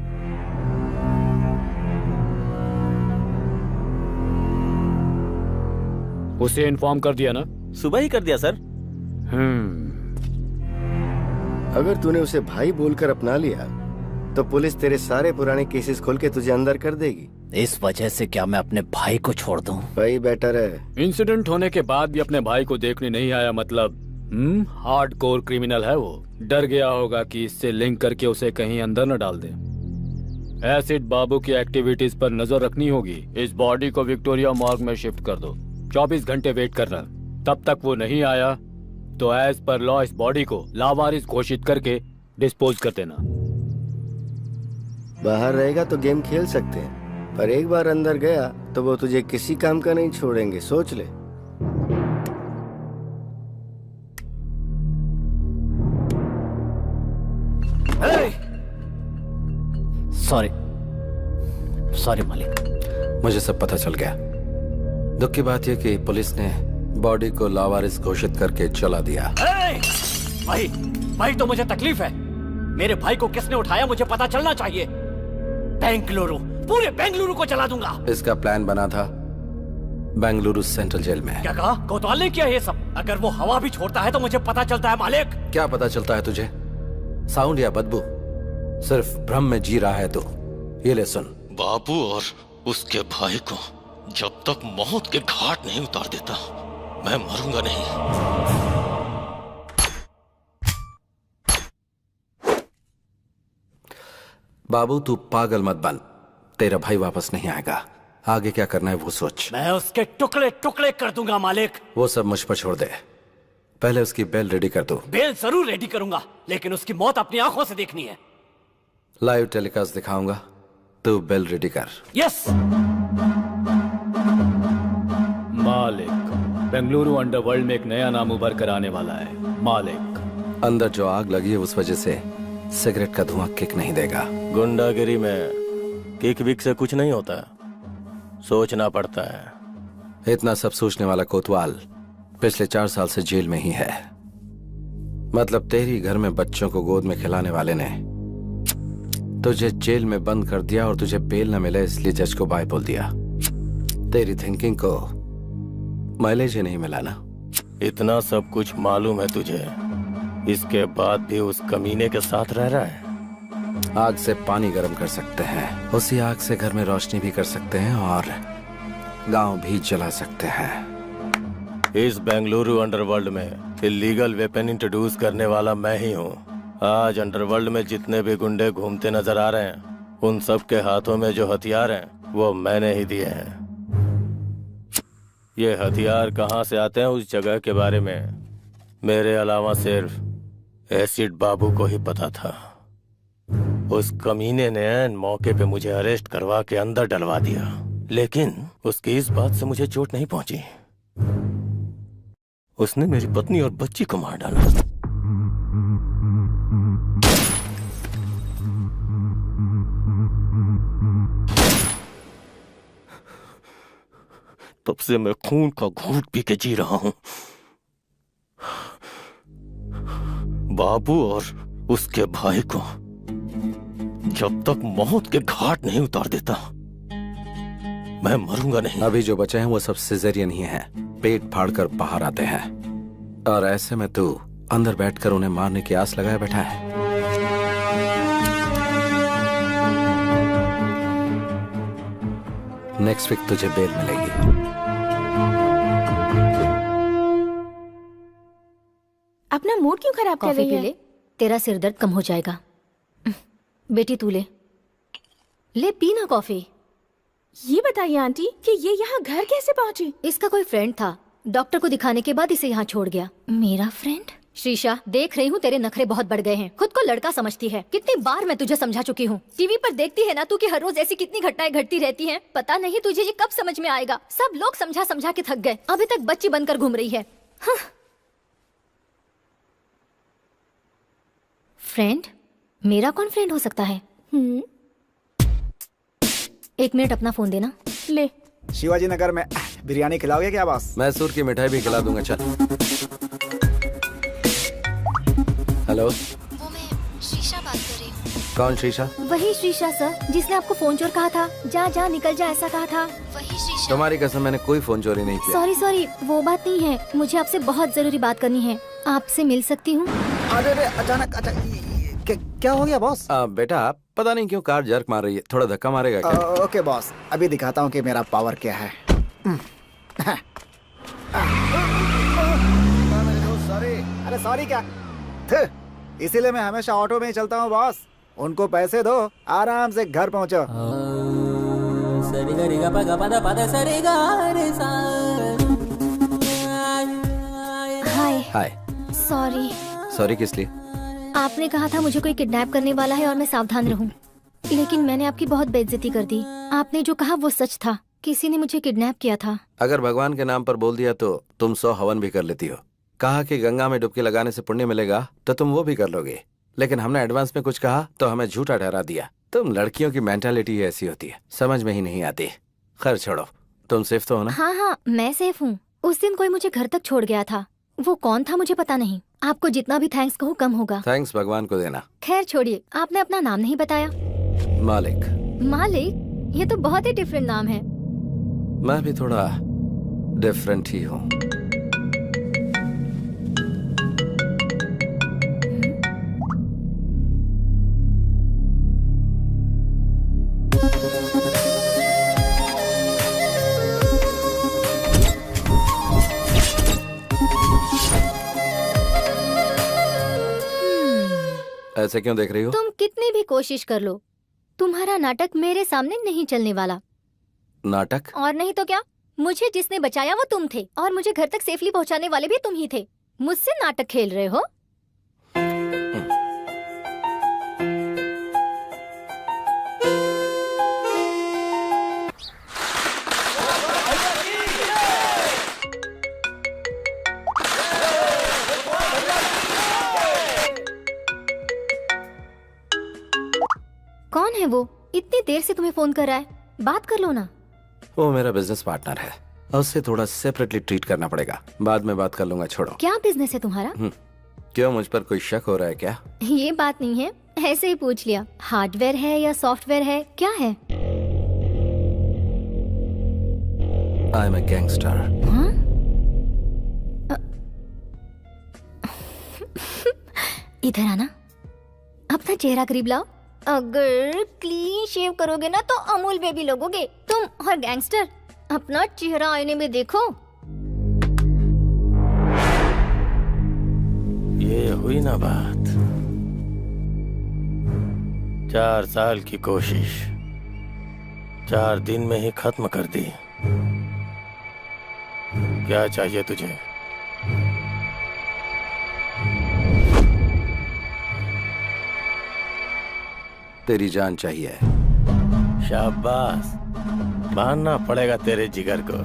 उसे इन्फॉर्म कर दिया ना? सुबह ही कर दिया सर। अगर तूने उसे भाई बोलकर अपना लिया तो पुलिस तेरे सारे पुराने केसेस खोल के तुझे अंदर कर देगी। इस वजह से क्या मैं अपने भाई को छोड़ दूं? भाई बेटर है। इंसिडेंट होने के बाद भी अपने भाई को देखने नहीं आया, मतलब हार्डकोर क्रिमिनल है वो। डर गया होगा कि इससे लिंक करके उसे कहीं अंदर न डाल दे। एसिड बाबू की एक्टिविटीज पर नजर रखनी होगी। इस बॉडी को विक्टोरिया मॉर्ग में शिफ्ट कर दो। 24 घंटे वेट करना। तब तक वो नहीं आया तो एज पर लॉ इस बॉडी को लावारिस घोषित करके डिस्पोज कर देना। बाहर रहेगा तो गेम खेल सकते हैं, पर एक बार अंदर गया तो वो तुझे किसी काम का नहीं छोड़ेंगे, सोच ले। सॉरी मालिक। मुझे सब पता चल गया। दुख की बात यह कि पुलिस ने बॉडी को लावारिस घोषित करके चला दिया। भाई तो मुझे तकलीफ है। मेरे भाई को किसने उठाया मुझे पता चलना चाहिए। बेंगलुरु, पूरे बेंगलुरु को जला दूंगा। इसका प्लान बना था बेंगलुरु सेंट्रल जेल में। क्या कहा? कोतवाल ने किया ये सब? अगर वो हवा भी छोड़ता है तो मुझे पता चलता है मालिक। क्या पता चलता है तुझे? साउंड या बदबू? सिर्फ भ्रम में जी रहा है तू। ये ले सुन। बाबू और उसके भाई को जब तक मौत के घाट नहीं उतार देता मैं मरूंगा नहीं। बाबू तू पागल मत बन। तेरा भाई वापस नहीं आएगा। आगे क्या करना है वो सोच। मैं उसके टुकड़े टुकड़े कर दूंगा मालिक। वो सब मुझ पर छोड़ दे। पहले उसकी बेल रेडी कर दो। बेल जरूर रेडी करूंगा, लेकिन उसकी मौत अपनी आंखों से देखनी है। लाइव टेलीकास्ट दिखाऊंगा, तू बेल रेडी कर। यस मालिक, बेंगलुरु अंडरवर्ल्ड में एक नया नाम उभर कर आने वाला है। मालिक, अंदर जो आग लगी है उस वजह से सिगरेट का धुआं किक नहीं देगा। गुंडागिरी में किक विक से कुछ नहीं होता, सोचना पड़ता है। इतना सब सोचने वाला कोतवाल पिछले 4 साल से जेल में ही है। मतलब तेरी घर में बच्चों को गोद में खिलाने वाले ने तुझे जेल में बंद कर दिया और तुझे बेल न मिले इसलिए जज को बाय बोल दिया। तेरी थिंकिंग को माइलेज ही नहीं मिला ना। इतना सब कुछ मालूम है तुझे, इसके बाद भी उस कमीने के साथ रह रहा है। आग से पानी गर्म कर सकते हैं, उसी आग से घर में रोशनी भी कर सकते हैं और गांव भी जला सकते हैं। इस बेंगलुरु अंडरवर्ल्ड में इलीगल वेपन इंट्रोड्यूस करने वाला मैं ही हूँ। आज अंडरवर्ल्ड में जितने भी गुंडे घूमते नजर आ रहे हैं, उन सब के हाथों में जो हथियार हैं वो मैंने ही दिए हैं। ये हथियार कहाँ से आते हैं उस जगह के बारे में मेरे अलावा सिर्फ एसिड बाबू को ही पता था। उस कमीने ने ऐन मौके पे मुझे अरेस्ट करवा के अंदर डलवा दिया, लेकिन उसकी इस बात से मुझे चोट नहीं पहुंची। उसने मेरी पत्नी और बच्ची को मार डाला। तब से मैं खून का घूंट पी के जी रहा हूं। बाबू और उसके भाई को जब तक मौत के घाट नहीं उतार देता मैं मरूंगा नहीं। अभी जो बचे हैं वो सब सिजेरियन ही हैं, पेट फाड़कर बाहर आते हैं। और ऐसे में तू अंदर बैठकर उन्हें मारने की आस लगाए बैठा है। नेक्स्ट वीक तुझे बेल मिलेगी। अपना मूड क्यों खराब कर रही है? ले, तेरा सिर दर्द कम हो जाएगा। बेटी तू ले पी ना कॉफी। ये बताइए आंटी कि ये यहाँ घर कैसे पहुँची? इसका कोई फ्रेंड था, डॉक्टर को दिखाने के बाद इसे यहाँ छोड़ गया। मेरा फ्रेंड? शीशा, देख रही हूँ तेरे नखरे बहुत बढ़ गए हैं। खुद को लड़का समझती है। कितनी बार मैं तुझे समझा चुकी हूँ। टीवी पर देखती है ना तू कि हर रोज ऐसी कितनी घटनाएं घटती रहती हैं। पता नहीं तुझे ये कब समझ में आएगा। सब लोग समझा समझा के थक गए, अभी तक बच्ची बनकर घूम रही है। फ्रेंड? मेरा कौन फ्रेंड हो सकता है? 1 मिनट अपना फोन देना। ले। शिवाजी नगर में बिरयानी खिलाओगे क्या बॉस? मैसूर की मिठाई भी खिला दूंगा। चल। हेलो, वो मैं शीशा बात कौन शीशा? वही शीशा सर, जिसने आपको फोन चोर कहा था। जा जा निकल जा ऐसा कहा था। वही शीशा। तुम्हारी कसम, मैंने कोई फोन चोरी नहीं किया। सॉरी सॉरी, वो बात नहीं है। मुझे आपसे बहुत जरूरी बात करनी है। आपसे मिल सकती हूँ? अरे अचानक क्या हो गया बॉस? बेटा पता नहीं क्यों कार जर्क मार रही है, थोड़ा धक्का मारेगा क्या? ओके बॉस, अभी दिखाता हूँ कि मेरा पावर क्या है। अरे सॉरी क्या, इसीलिए मैं हमेशा ऑटो में ही चलता हूँ बॉस। उनको पैसे दो, आराम से घर पहुँचो। हाय। हाय। सॉरी। सॉरी किस लिए? आपने कहा था मुझे कोई किडनैप करने वाला है और मैं सावधान रहूं, लेकिन मैंने आपकी बहुत बेइज्जती कर दी। आपने जो कहा वो सच था, किसी ने मुझे किडनैप किया था। अगर भगवान के नाम पर बोल दिया तो तुम 100 हवन भी कर लेती हो। कहा कि गंगा में डुबकी लगाने से पुण्य मिलेगा तो तुम वो भी कर लोगे, लेकिन हमने एडवांस में कुछ कहा तो हमें झूठा ठहरा दिया। तुम लड़कियों की मेंटालिटी ऐसी होती है, समझ में ही नहीं आती। खैर छोड़ो, तुम सेफ तो हो ना? हाँ हाँ मैं सेफ हूँ। उस दिन कोई मुझे घर तक छोड़ गया था, वो कौन था मुझे पता नहीं। आपको जितना भी थैंक्स कहूँ कम होगा। थैंक्स भगवान को देना। खैर छोड़िए, आपने अपना नाम नहीं बताया। मालिक। मालिक? ये तो बहुत ही डिफरेंट नाम है। मैं भी थोड़ा डिफरेंट ही हूँ। ऐसे क्यों देख रही हो? तुम कितनी भी कोशिश कर लो, तुम्हारा नाटक मेरे सामने नहीं चलने वाला। नाटक? और नहीं तो क्या, मुझे जिसने बचाया वो तुम थे और मुझे घर तक सेफली पहुंचाने वाले भी तुम ही थे। मुझसे नाटक खेल रहे हो? कौन है वो? इतनी देर से तुम्हें फोन कर रहा है, बात कर लो ना। वो मेरा बिजनेस पार्टनर है और उससे थोड़ा सेपरेटली ट्रीट करना पड़ेगा। बाद में बात कर लूंगा, छोड़ो। क्या बिजनेस है तुम्हारा? क्यों, मुझ पर कोई शक हो रहा है क्या? ये बात नहीं है, ऐसे ही पूछ लिया। हार्डवेयर है या सॉफ्टवेयर है, क्या है? I am a gangster. हाँ? इधर आना, अपना चेहरा करीब लाओ। अगर क्लीन शेव करोगे ना तो अमूल बेबी लगोगे तुम। और गैंगस्टर, अपना चेहरा आईने में देखो। ये हुई ना बात। 4 साल की कोशिश 4 दिन में ही खत्म कर दी। क्या चाहिए तुझे? तेरी जान चाहिए। शाबाश, मानना पड़ेगा तेरे जिगर को।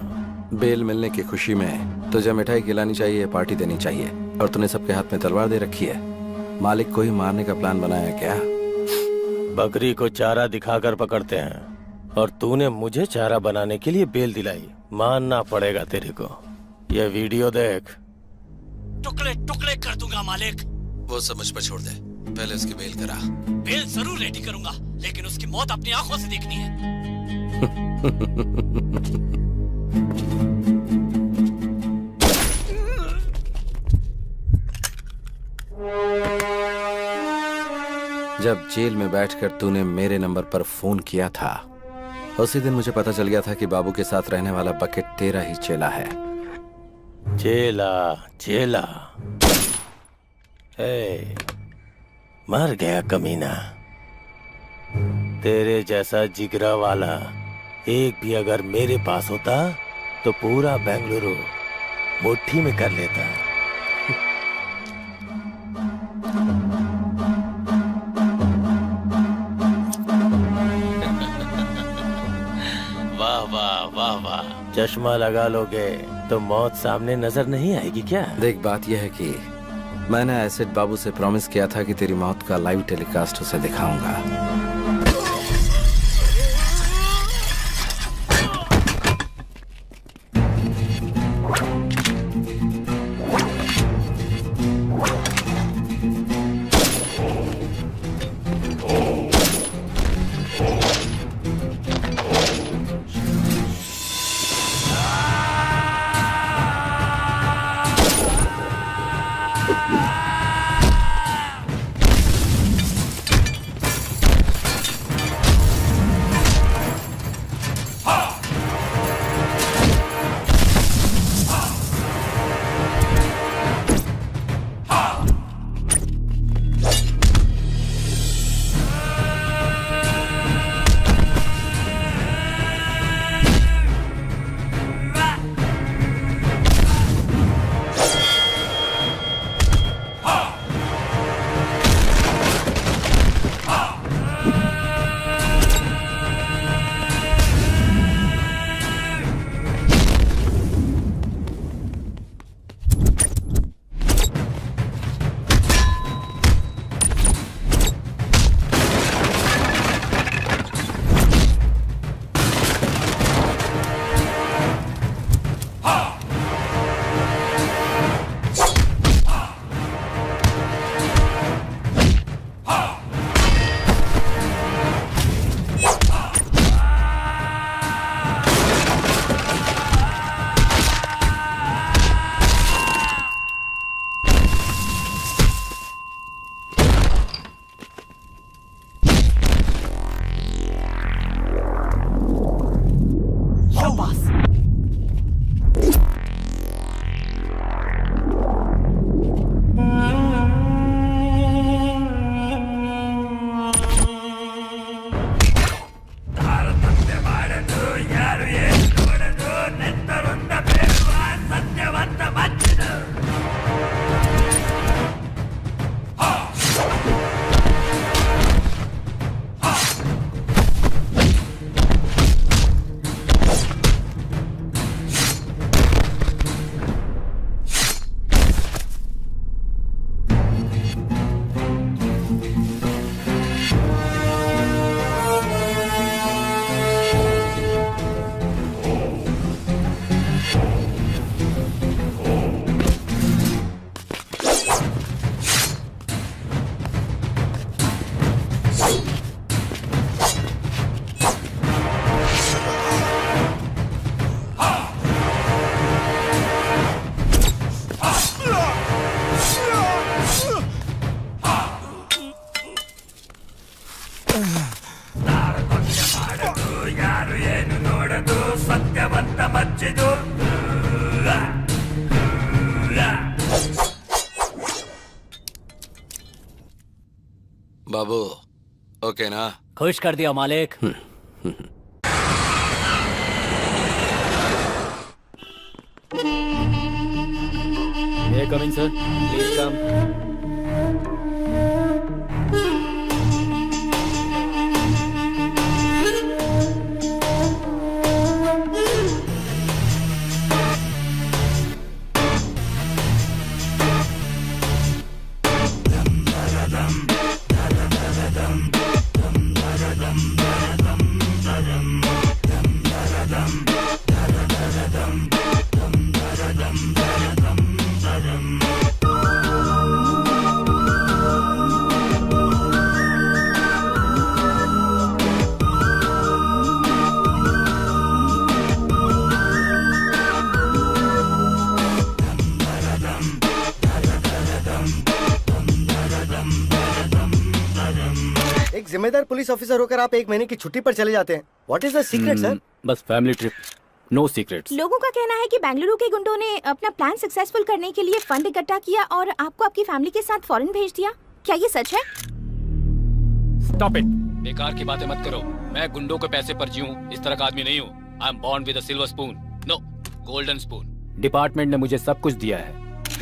बेल मिलने की खुशी में तुझे मिठाई खिलानी चाहिए, पार्टी देनी चाहिए, और तूने सबके हाथ में तलवार दे रखी है। मालिक को ही मारने का प्लान बनाया क्या? बकरी को चारा दिखाकर पकड़ते हैं और तूने मुझे चारा बनाने के लिए बेल दिलाई। मानना पड़ेगा तेरे को। ये वीडियो देख। टुकड़े टुकड़े कर दूंगा मालिक। वो सब मुझ पर छोड़ दे, पहले उसकी बेल करा। बेल जरूर रेडी करूंगा, लेकिन उसकी मौत अपनी आंखों से देखनी है। जब जेल में बैठकर तूने मेरे नंबर पर फोन किया था, उसी दिन मुझे पता चल गया था कि बाबू के साथ रहने वाला बकेट तेरा ही चेला है। चेला चेला, मर गया कमीना। तेरे जैसा जिगरा वाला एक भी अगर मेरे पास होता तो पूरा बेंगलुरु मुट्ठी में कर लेता। वाह वाह वाह वाह, चश्मा लगा लोगे तो मौत सामने नजर नहीं आएगी क्या? देख, बात यह है कि मैंने एसिड बाबू से प्रॉमिस किया था कि तेरी मौत का लाइव टेलीकास्ट उसे दिखाऊंगा। बाबू ओके ना? खुश कर दिया मालिक। May I come in, sir? Please come. एक जिम्मेदार पुलिस ऑफिसर होकर आप 1 महीने की छुट्टी पर चले जाते हैं। What is the secret sir? बस फैमिली ट्रिप, नो सीक्रेट्स। लोगों का कहना है कि बेंगलुरु के गुंडों ने अपना प्लान सक्सेसफुल करने के लिए फंड इकट्ठा किया और आपको आपकी फैमिली के साथ फॉरेन भेज दिया। क्या ये सच है? स्टॉप इट, बेकार की बातें मत करो। मैं गुंडों के पैसे पर जीऊं इस तरह का आदमी नहीं हूँ। I am born with a silver spoon, no golden spoon. Department ने मुझे सब कुछ दिया है,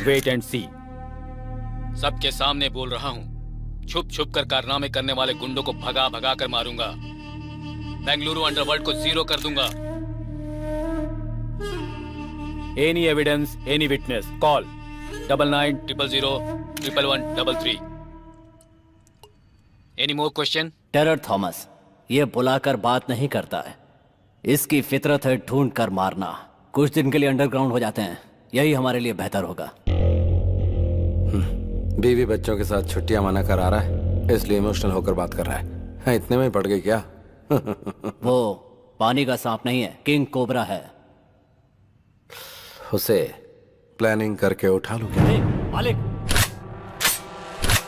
वेट एंड सी। सबके सामने बोल रहा हूँ, छुप छुप कर कारनामे करने वाले गुंडों को भगा भगा कर मारूंगा। बेंगलुरु अंडरवर्ल्ड को जीरो कर दूंगा। Any evidence, any witness, call 9900011133। Any more question? Terror Thomas ये बुलाकर बात नहीं करता है, इसकी फितरत है ढूंढ कर मारना। कुछ दिन के लिए अंडरग्राउंड हो जाते हैं, यही हमारे लिए बेहतर होगा। बीवी बच्चों के साथ छुट्टियां मना करा रहा है, इसलिए इमोशनल होकर बात कर रहा है। इतने में पड़ गई क्या? वो पानी का सांप नहीं है, किंग कोबरा है। उसे प्लानिंग करके उठा लूं क्या? मालिक,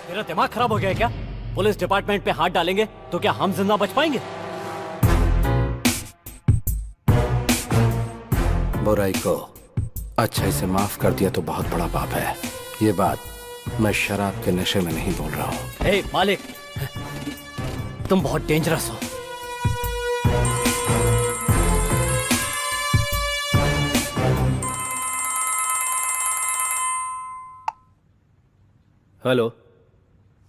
तेरा दिमाग खराब हो गया है क्या? पुलिस डिपार्टमेंट पे हाथ डालेंगे तो क्या हम जिंदा बच पाएंगे? बुराई को अच्छाई से माफ कर दिया तो बहुत बड़ा पाप है। ये बात मैं शराब के नशे में नहीं बोल रहा हूँ। हे मालिक, तुम बहुत डेंजरस हो। हेलो।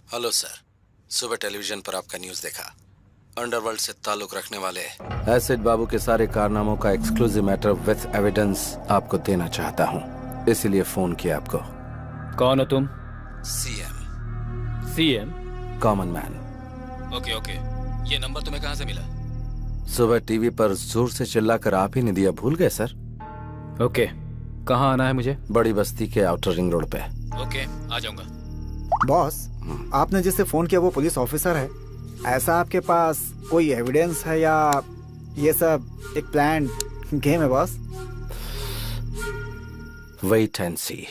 हेलो सर, सुबह टेलीविजन पर आपका न्यूज़ देखा। अंडरवर्ल्ड से ताल्लुक रखने वाले एसिड बाबू के सारे कारनामों का एक्सक्लूसिव मैटर विथ एविडेंस आपको देना चाहता हूँ, इसीलिए फोन किया आपको। कौन हो तुम? CM. CM? Common man. Okay okay, ये नंबर तुम्हें कहाँ से मिला? सुबह टीवी पर जोर से चिल्लाकर आप ही ने दिया, भूल गए सर? ओके, कहाँ आना है मुझे? बड़ी बस्ती के आउटर रिंग रोड पे। ओके, आ जाऊंगा। बॉस, आपने जिससे फोन किया वो पुलिस ऑफिसर है। ऐसा आपके पास कोई एविडेंस है या ये सब एक प्लान गेम है boss? Wait and see.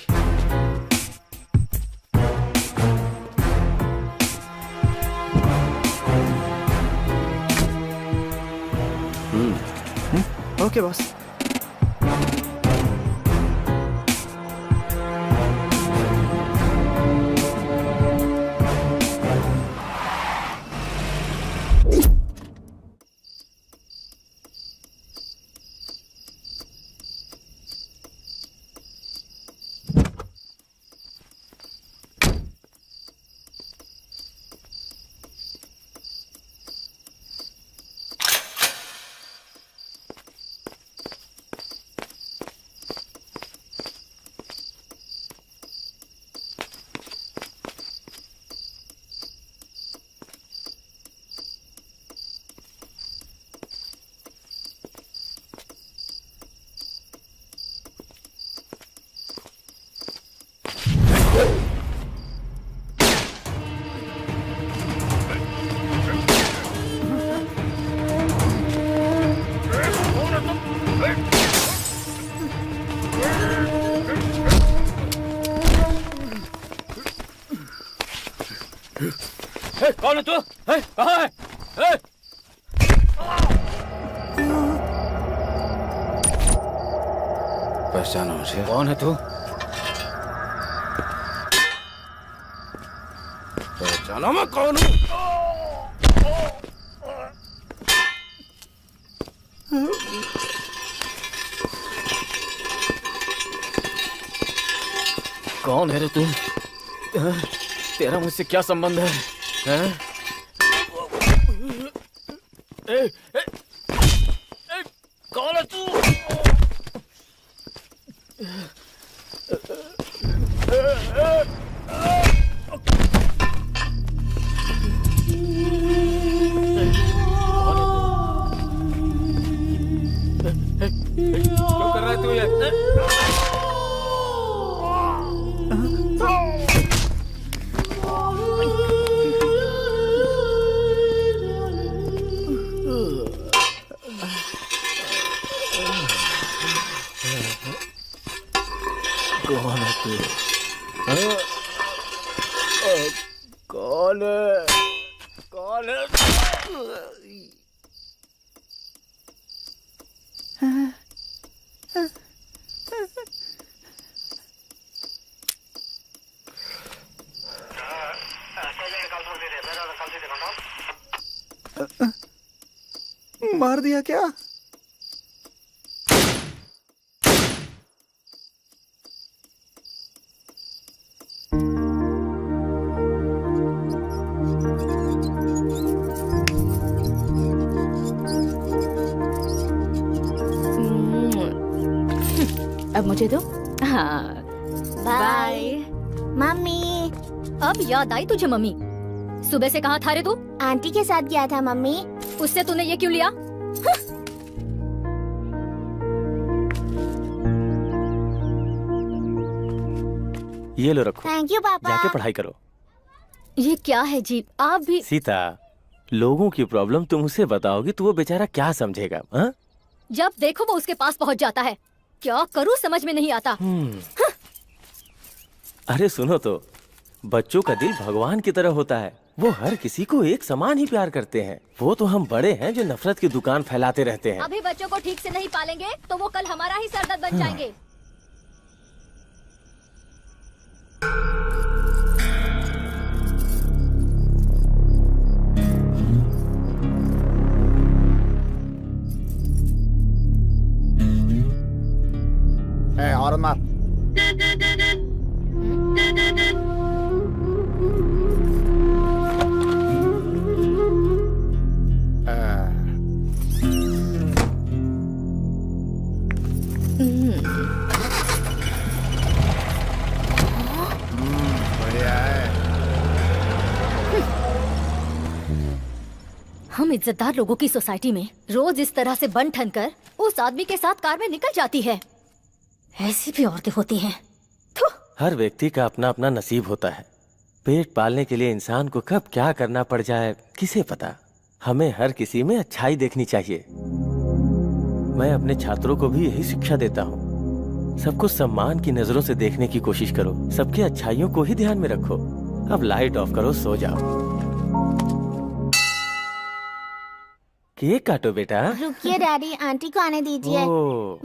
Okay boss. कौन है तू? कहाँ है? पहचाना मुझे? कौन है तू? पहचाना मैं कौन हूँ? कौन है रे तुम? तेरा मुझसे क्या संबंध है? हैं? ए, कौन है तू? क्यों कर रहा है तू ये? कौन है तू? कौन है? कौन है? मार दिया क्या? अब मुझे दो। हाँ बाय मम्मी। अब याद आई तुझे मम्मी? सुबह से कहाँ था रे तू? आंटी के साथ गया था मम्मी। उससे तूने ये क्यों लिया? ये लो रखो। थैंक यू पापा। जाके पढ़ाई करो। ये क्या है जी? आप भी सीता, लोगों की प्रॉब्लम तुम उसे बताओगी तो वो बेचारा क्या समझेगा? हा? जब देखो वो उसके पास पहुंच जाता है। क्या करूं समझ में नहीं आता। अरे सुनो तो, बच्चों का दिल भगवान की तरह होता है। वो हर किसी को एक समान ही प्यार करते हैं। वो तो हम बड़े हैं जो नफरत की दुकान फैलाते रहते हैं। अभी बच्चों को ठीक से नहीं पालेंगे तो वो कल हमारा ही सरदर्द बन जाएंगे। और मार। हम इज्जतदार लोगों की सोसाइटी में रोज इस तरह से बन ठन कर उस आदमी के साथ कार में निकल जाती है। ऐसी भी औरतें होती हैं। हर व्यक्ति का अपना अपना नसीब होता है। पेट पालने के लिए इंसान को कब क्या करना पड़ जाए किसे पता। हमें हर किसी में अच्छाई देखनी चाहिए। मैं अपने छात्रों को भी यही शिक्षा देता हूँ। सबको सम्मान की नजरों से देखने की कोशिश करो। सबकी अच्छाइयों को ही ध्यान में रखो। अब लाइट ऑफ करो, सो जाओ। केक काटो बेटा। रुकिए डैडी, आंटी को आने दीजिए।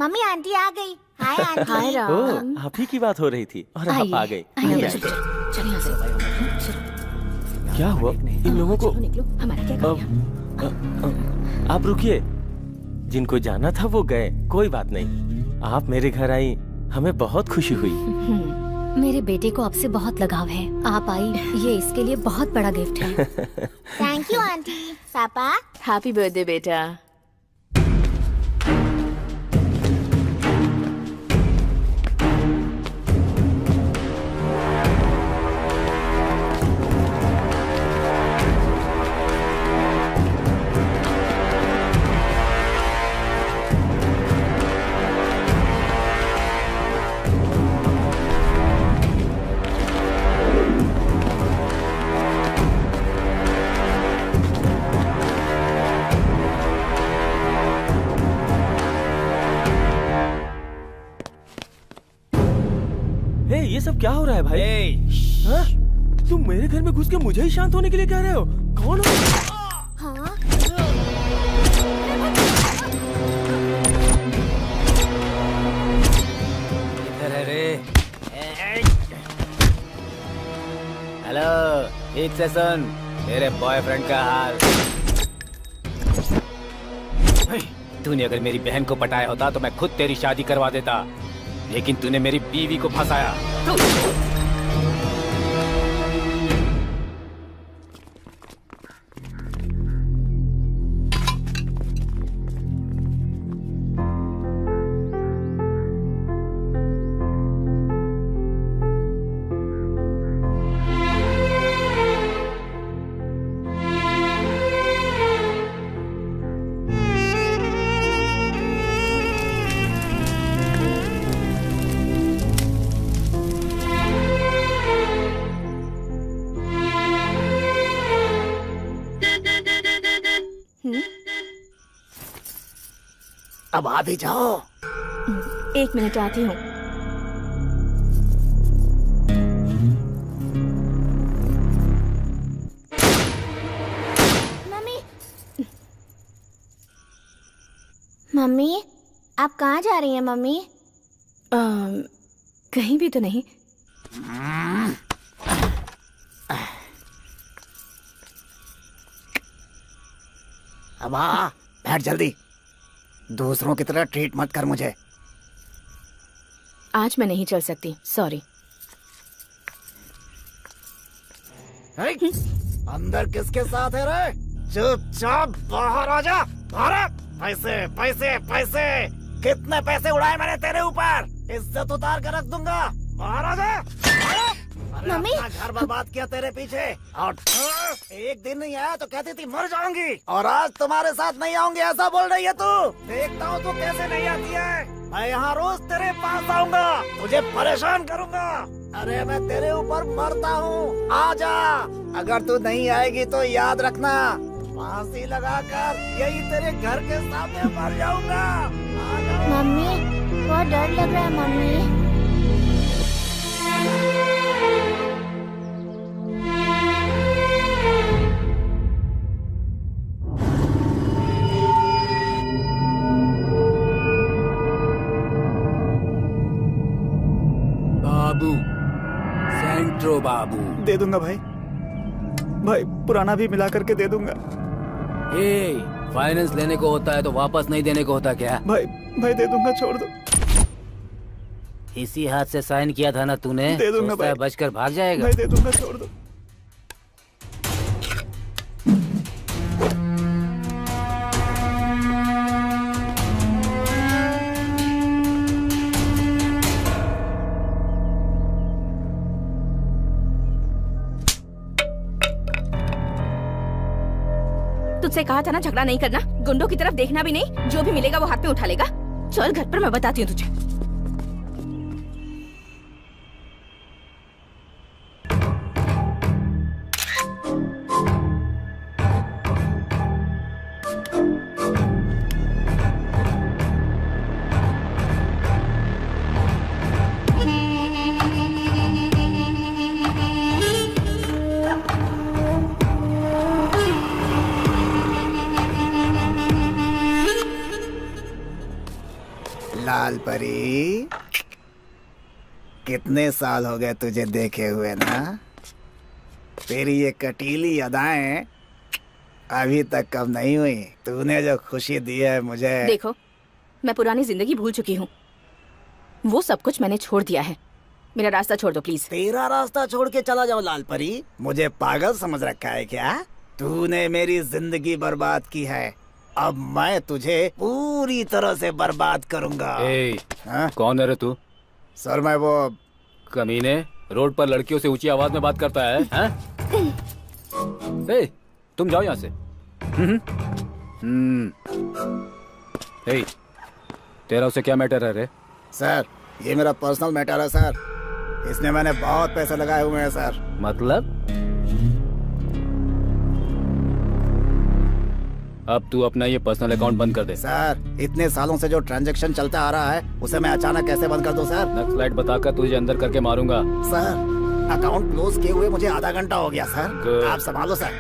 मम्मी आंटी आ गई। Hi aunty. हाय राम। आप ही की बात हो रही थी और आप आ गई। क्या हुआ इन लोगों को? आप रुकिए, जिनको जाना था वो गए, कोई बात नहीं। आप मेरे घर आई, हमें बहुत खुशी हुई। मेरे बेटे को आपसे बहुत लगाव है। आप आई, ये इसके लिए बहुत बड़ा गिफ्ट है। Thank you aunty. पापा हैप्पी बर्थडे बेटा। ये सब क्या हो रहा है भाई? हाँ? तुम मेरे घर में घुस के मुझे ही शांत होने के लिए कह रहे हो? कौन हो? हाँ? इधर है रे। हेलो, एक से सुन मेरे बॉयफ्रेंड का हाल। तूने अगर मेरी बहन को पटाया होता तो मैं खुद तेरी शादी करवा देता, लेकिन तूने मेरी बीवी को फंसाया। अब आ भी जाओ। 1 मिनट आती हूँ। मम्मी, मम्मी आप कहाँ जा रही हैं मम्मी? कहीं भी तो नहीं। अब आ, बैठ जल्दी। दूसरों की तरह ट्रीट मत कर मुझे। आज मैं नहीं चल सकती, सॉरी। अंदर किसके साथ है रे? चुपचाप बाहर आ जा। पैसे पैसे पैसे, कितने पैसे उड़ाए मैंने तेरे ऊपर? इज्जत उतार कर रख दूंगा। बाहर आ जा। मम्मी, घर बर्बाद किया तेरे पीछे, और एक दिन नहीं आया तो कहती थी मर जाऊंगी, और आज तुम्हारे साथ नहीं आऊंगी ऐसा बोल रही है तू। देखता हूँ तू कैसे नहीं आती है। मैं यहाँ रोज तेरे पास आऊंगा, तुझे परेशान करूंगा। अरे मैं तेरे ऊपर मरता हूँ, आ अगर तू नहीं आएगी तो याद रखना, फांसी लगाकर यही तेरे घर के सामने मर जाऊंगा। मम्मी बहुत डर लग रहा है मम्मी। बाबू, सेंट्रो बाबू। दे दूंगा भाई, भाई पुराना भी मिला करके दे दूंगा। फाइनेंस लेने को होता है तो वापस नहीं देने को होता क्या? भाई भाई दे दूंगा, छोड़ दो। इसी हाथ से साइन किया था ना तूने? दे दूंगा भाई। बचकर भाग जाएगा। भाई दे दूंगा, छोड़ दो। तुझसे कहा था ना झगड़ा नहीं करना, गुंडों की तरफ देखना भी नहीं, जो भी मिलेगा वो हाथ में उठा लेगा। चल घर पर, मैं बताती हूँ तुझे। लाल परी, कितने साल हो गए तुझे देखे हुए ना? तेरी ये कटीली अदाएं अभी तक कब नहीं हुई। तूने जो खुशी दी है मुझे। देखो, मैं पुरानी जिंदगी भूल चुकी हूँ, वो सब कुछ मैंने छोड़ दिया है। मेरा रास्ता छोड़ दो प्लीज। तेरा रास्ता छोड़ के चला जाओ लाल परी? मुझे पागल समझ रखा है क्या? तूने मेरी जिंदगी बर्बाद की है, अब मैं तुझे पूरी तरह से बर्बाद करूंगा। कौन है रे तू? सर मैं वो कमीने, रोड पर लड़कियों से ऊंची आवाज में बात करता है, हैं? तुम जाओ यहाँ से। तेरा उसे क्या मैटर है रे? सर ये मेरा पर्सनल मैटर है सर, इसमें मैंने बहुत पैसे लगाए हुए हैं सर। मतलब? अब तू अपना ये पर्सनल अकाउंट बंद कर दे। सर इतने सालों से जो ट्रांजैक्शन चलता आ रहा है उसे मैं अचानक कैसे बंद कर दूं सर? नक्सलाइट बताकर तुझे अंदर करके मारूंगा। सर अकाउंट क्लोज किए हुए मुझे आधा घंटा हो गया सर, आप संभालो सर।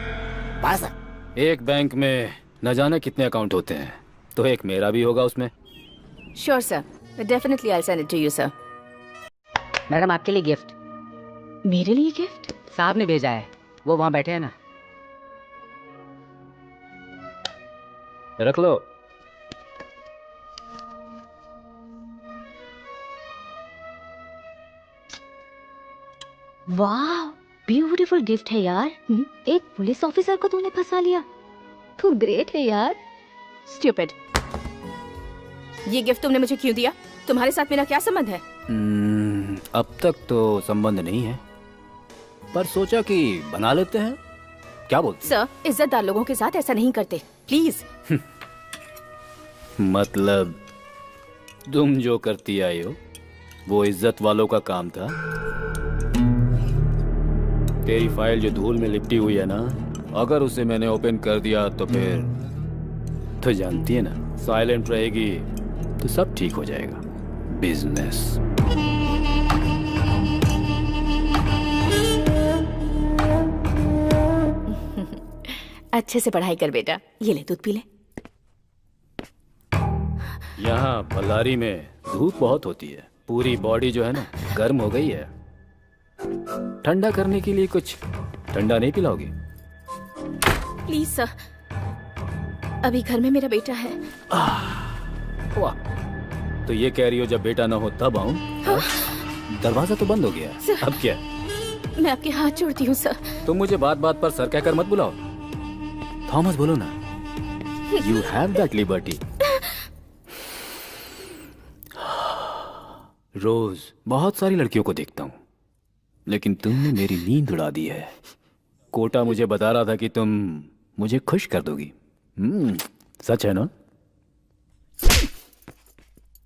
Bye sir. एक बैंक में न जाने कितने अकाउंट होते हैं, तो एक मेरा भी होगा उसमें। Sure sir, definitely I send it to you sir. Madam आपके लिए गिफ्ट। मेरे लिए गिफ्ट? साहब ने भेजा है, वो वहां बैठे हैं ना। रख लो। वाह, ब्यूटीफुल गिफ्ट है यार। एक पुलिस ऑफिसर को तूने फंसा लिया। तू ग्रेट है यार। स्टूपिड। ये गिफ्ट तुमने मुझे क्यों दिया? तुम्हारे साथ मेरा क्या संबंध है? अब तक तो संबंध नहीं है, पर सोचा कि बना लेते हैं। क्या बोलते? सर, इज्जतदार लोगों के साथ ऐसा नहीं करते, प्लीज। मतलब तुम जो करती आई हो वो इज्जत वालों का काम था। तेरी फाइल जो धूल में लिपटी हुई है ना, अगर उसे मैंने ओपन कर दिया तो फिर तो जानती है ना, साइलेंट रहेगी तो सब ठीक हो जाएगा। बिजनेस। अच्छे से पढ़ाई कर बेटा। ये ले, दूध पी ले। यहाँ बल्लारी में धूप बहुत होती है, पूरी बॉडी जो है ना गर्म हो गई है। ठंडा करने के लिए कुछ ठंडा नहीं पिलाओगी? प्लीज सर, अभी घर में मेरा बेटा है। वाह, तो ये कह रही हो जब बेटा ना हो तब आऊं? दरवाजा तो बंद हो गया, अब क्या? मैं आपके हाथ जोड़ती हूँ सर। तुम मुझे बात बात पर सर कहकर मत बुलाओ। थॉमस बोलो ना। You have that liberty. रोज बहुत सारी लड़कियों को देखता हूँ, लेकिन तुमने मेरी नींद उड़ा दी है। कोटा मुझे बता रहा था कि तुम मुझे खुश कर दोगी। सच है ना?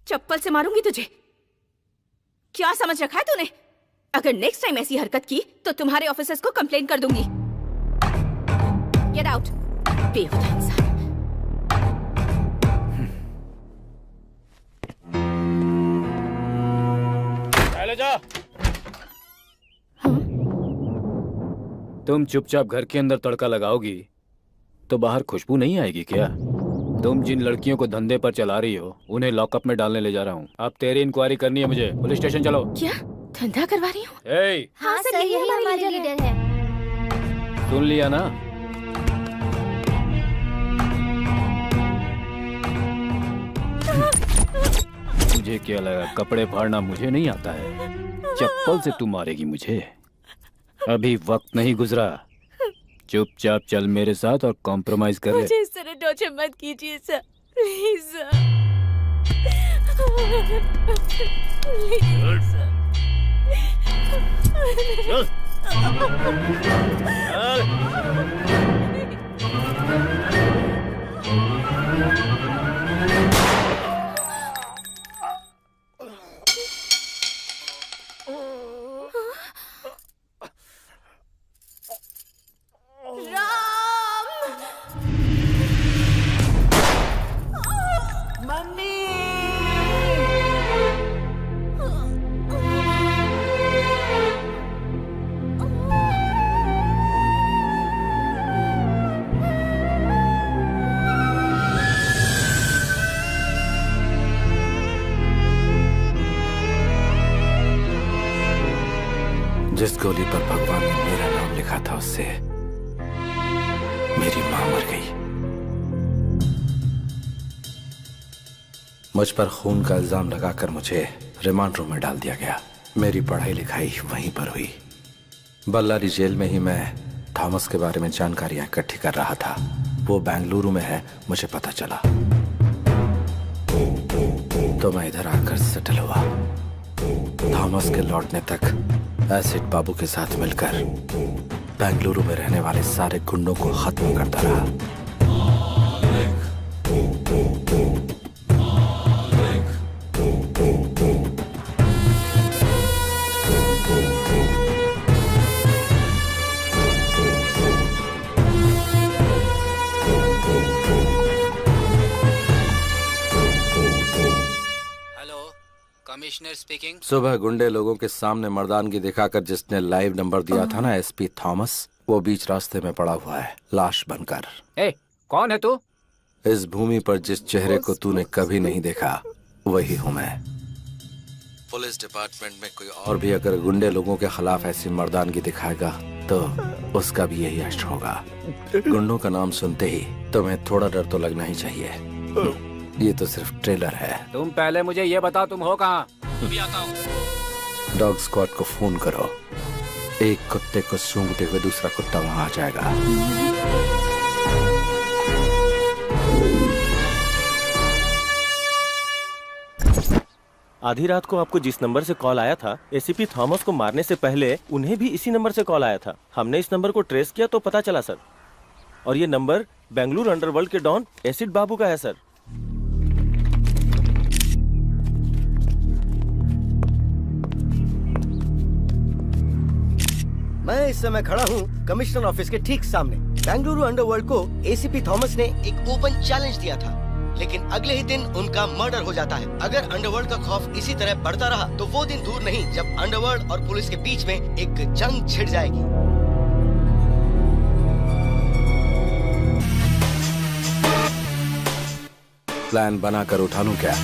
चप्पल से मारूंगी तुझे। क्या समझ रखा है तूने? अगर नेक्स्ट टाइम ऐसी हरकत की तो तुम्हारे ऑफिसर्स को कंप्लेन कर दूंगी। गेट आउट, बेहुदा इंसान। चले जा। तुम चुपचाप घर के अंदर तड़का लगाओगी तो बाहर खुशबू नहीं आएगी क्या? तुम जिन लड़कियों को धंधे पर चला रही हो उन्हें लॉकअप में डालने ले जा रहा हूँ। अब तेरी इंक्वायरी करनी है मुझे। पुलिस स्टेशन चलो। क्या धंधा करवा रही हूँ? हाँ सर, यही हमारे लीडर है। सुन लिया ना? मुझे क्या लगा कपड़े फाड़ना मुझे नहीं आता है? चप्पल से तू मारेगी मुझे? अभी वक्त नहीं गुजरा। चुपचाप चल मेरे साथ और कॉम्प्रोमाइज कर ले। मुझे इस तरह टॉर्चर मत कीजिए sir, please sir. Please sir. जिस गोली पर भगवान ने मेरा नाम लिखा था उससे मेरी मां मर गई। मुझ पर खून का इल्जाम लगाकर मुझे रिमांड रूम में डाल दिया गया। मेरी पढ़ाई लिखाई वहीं पर हुई। बल्लारी जेल में ही मैं थॉमस के बारे में जानकारियां इकट्ठी कर रहा था। वो बेंगलुरु में है, मुझे पता चला तो मैं इधर आकर सेटल हुआ। थॉमस के लौटने तक एसिड बाबू के साथ मिलकर बेंगलुरु में रहने वाले सारे गुंडों को खत्म करता रहा। Commissioner speaking. सुबह गुंडे लोगों के सामने मर्दानगी दिखाकर जिसने लाइव नंबर दिया था ना एसपी थॉमस, वो बीच रास्ते में पड़ा हुआ है लाश बनकर। कौन है तू? इस भूमि पर जिस चेहरे को तूने कभी नहीं देखा वही हूँ मैं। पुलिस डिपार्टमेंट में कोई और भी अगर गुंडे लोगों के खिलाफ ऐसी मर्दानगी दिखाएगा तो उसका भी यही अष्ट होगा। गुंडों का नाम सुनते ही तुम्हें थोड़ा डर तो लगना ही चाहिए। ये तो सिर्फ ट्रेलर है। तुम पहले मुझे ये बताओ तुम हो कहाँ? अभी आता हूँ। डॉग स्क्वाड को फोन करो। एक कुत्ते को सूंघते हुए दूसरा कुत्ता वहां आ जाएगा। आधी रात को आपको जिस नंबर से कॉल आया था, एसीपी थॉमस को मारने से पहले उन्हें भी इसी नंबर से कॉल आया था। हमने इस नंबर को ट्रेस किया तो पता चला सर, और ये नंबर बेंगलुरु अंडरवर्ल्ड के डॉन एसिड बाबू का है सर। मैं इस समय खड़ा हूँ कमिश्नर ऑफिस के ठीक सामने। बेंगलुरु अंडरवर्ल्ड को एसीपी थॉमस ने एक ओपन चैलेंज दिया था, लेकिन अगले ही दिन उनका मर्डर हो जाता है। अगर अंडरवर्ल्ड का खौफ इसी तरह बढ़ता रहा तो वो दिन दूर नहीं जब अंडरवर्ल्ड और पुलिस के बीच में एक जंग छिड़ जाएगी। प्लान बनाकर उठा लूं क्या?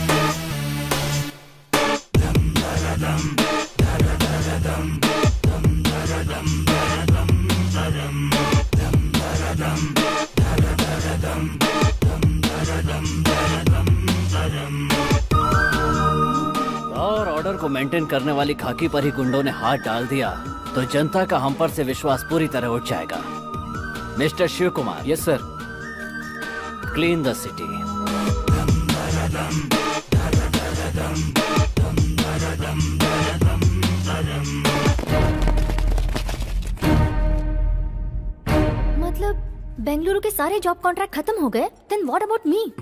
और ऑर्डर को मेंटेन करने वाली खाकी पर ही गुंडों ने हाथ डाल दिया तो जनता का हम पर से विश्वास पूरी तरह उठ जाएगा। Mister Shiv Kumar. Yes sir. Clean the city. मतलब बेंगलुरु के सारे जॉब कॉन्ट्रैक्ट खत्म हो गए? Then what about me?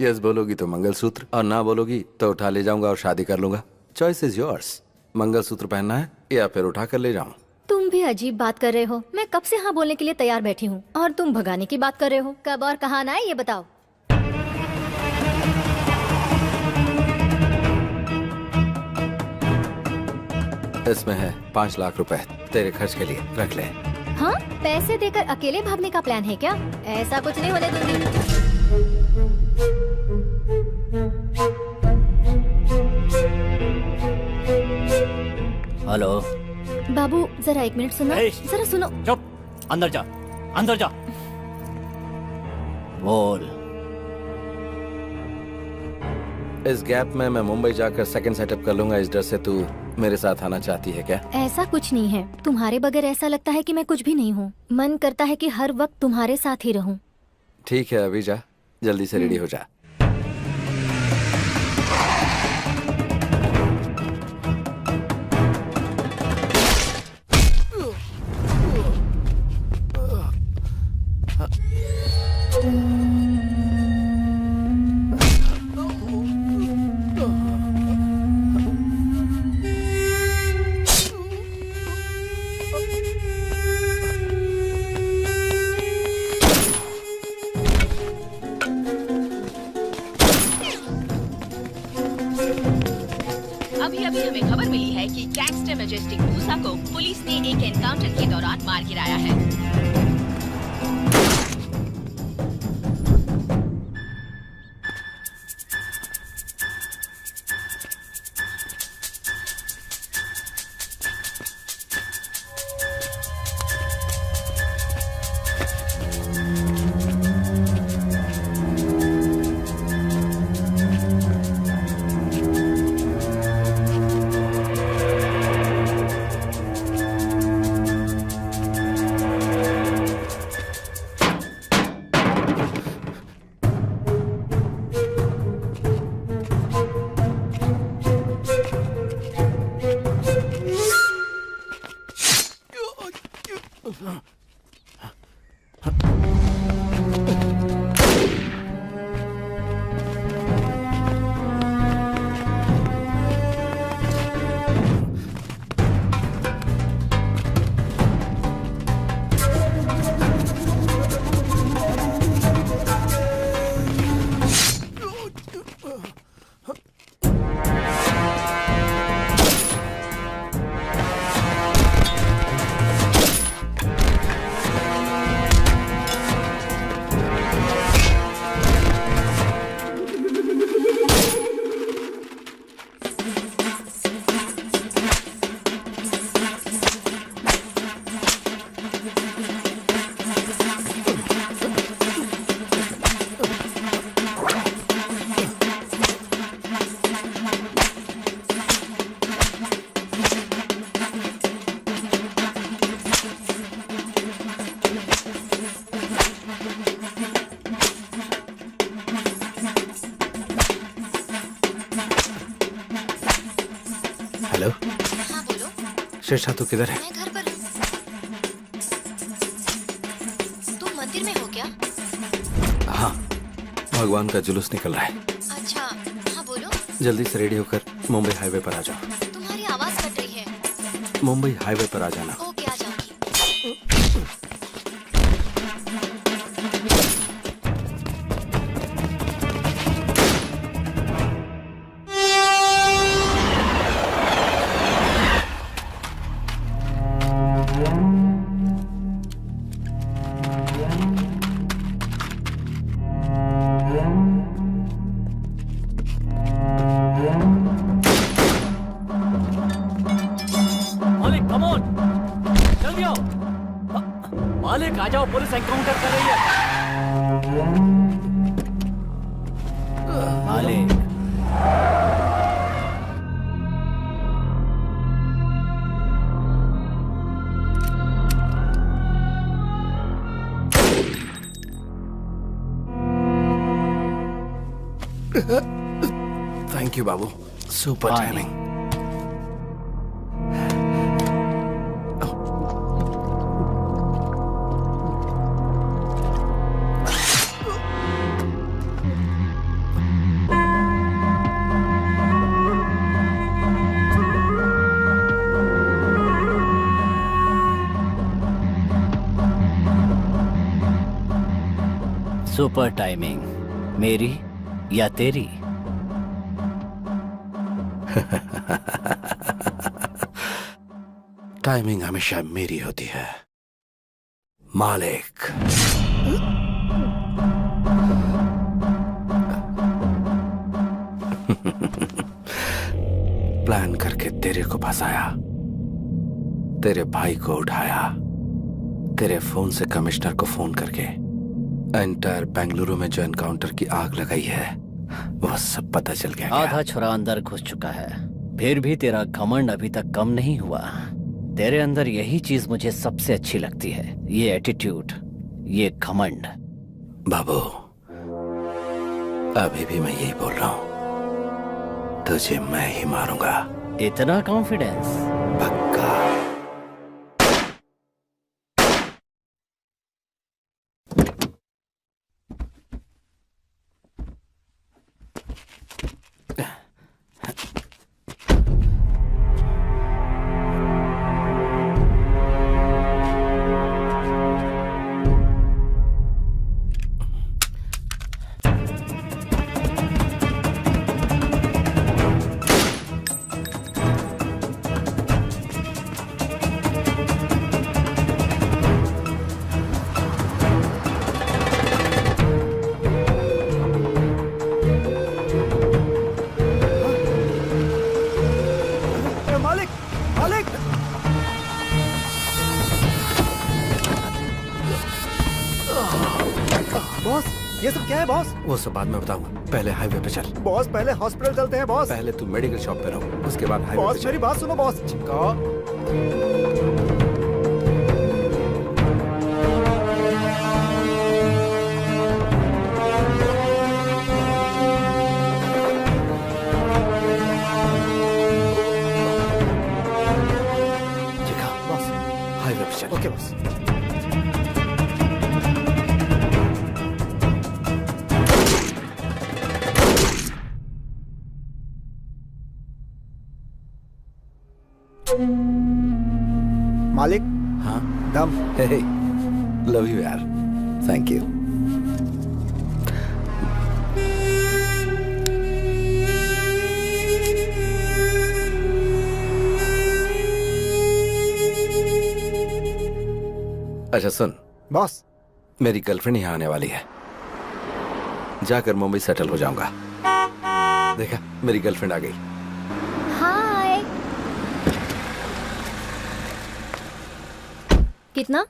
Yes बोलोगी तो मंगलसूत्र, और ना बोलोगी तो उठा ले जाऊंगा और शादी कर लूंगा। Choice is yours. मंगलसूत्र पहनना है या फिर उठा कर ले जाऊं? तुम भी अजीब बात कर रहे हो। मैं कब से हाँ बोलने के लिए तैयार बैठी हूँ और तुम भगाने की बात कर रहे हो। कब और कहाँ आना है ये बताओ। इसमें है 5 लाख रुपए तेरे खर्च के लिए, रख ले। हाँ, पैसे देकर अकेले भागने का प्लान है क्या? ऐसा कुछ नहीं होने दूंगी। हेलो बाबू, जरा 1 मिनट सुनो। जरा सुनो। चुप, अंदर जा, अंदर जा। बोल। इस गैप में मैं मुंबई जाकर सेकंड सेटअप कर लूंगा। इस डर से तू मेरे साथ आना चाहती है क्या? ऐसा कुछ नहीं है। तुम्हारे बगैर ऐसा लगता है कि मैं कुछ भी नहीं हूँ। मन करता है कि हर वक्त तुम्हारे साथ ही रहूँ। ठीक है, अभी जा, जल्दी से रेडी हो जा। अभी हमें खबर मिली है कि गैंगस्टर मैजेस्टिक मूसा को पुलिस ने एक एनकाउंटर के दौरान मार गिराया है। शेषा तू किधर है? मैं घर पर हूँ। तुम मंदिर में हो क्या? हाँ, भगवान का जुलूस निकल रहा है। अच्छा, हाँ बोलो। जल्दी से रेडी होकर मुंबई हाईवे पर आ जाओ। तुम्हारी आवाज कट रही है। मुंबई हाईवे पर आ जाना। ओके, आ जाऊंगी। मालिक कम ऑन, जल्दी आओ। मालिक आ जाओ, पुलिस एनकाउंटर कर रही है। मालिक, thank you Babu, super timing. Super timing, मेरी या तेरी? टाइमिंग हमेशा मेरी होती है मालिक। प्लान करके तेरे को फंसाया, तेरे भाई को उठाया, तेरे फोन से कमिश्नर को फोन करके एंटायर बेंगलुरु में जो एनकाउंटर की आग लगाई है वो सब पता चल गया। आधा छुरा अंदर घुस चुका है, फिर भी तेरा घमंड अभी तक कम नहीं हुआ। तेरे अंदर यही चीज मुझे सबसे अच्छी लगती है, ये एटीट्यूड, ये घमंड। बाबू, अभी भी मैं यही बोल रहा हूं, तुझे मैं ही मारूंगा। इतना कॉन्फिडेंस? पक्का। ये सब क्या है बॉस? वो सब बाद में बताऊंगा, पहले हाईवे पे चल। बॉस पहले हॉस्पिटल चलते हैं बॉस। पहले तू मेडिकल शॉप पे रहो, उसके बाद हाईवे पे बॉस चल। मेरी बात सुनो बॉस। बॉस हाईवे पे चल। Okay boss. मालिक। हाँ दम। हे लव यू यार, थैंक यू। अच्छा सुन बॉस, मेरी गर्लफ्रेंड यहाँ आने वाली है, जाकर मुंबई सेटल हो जाऊंगा। देखा, मेरी गर्लफ्रेंड आ गई। हाय। कितना?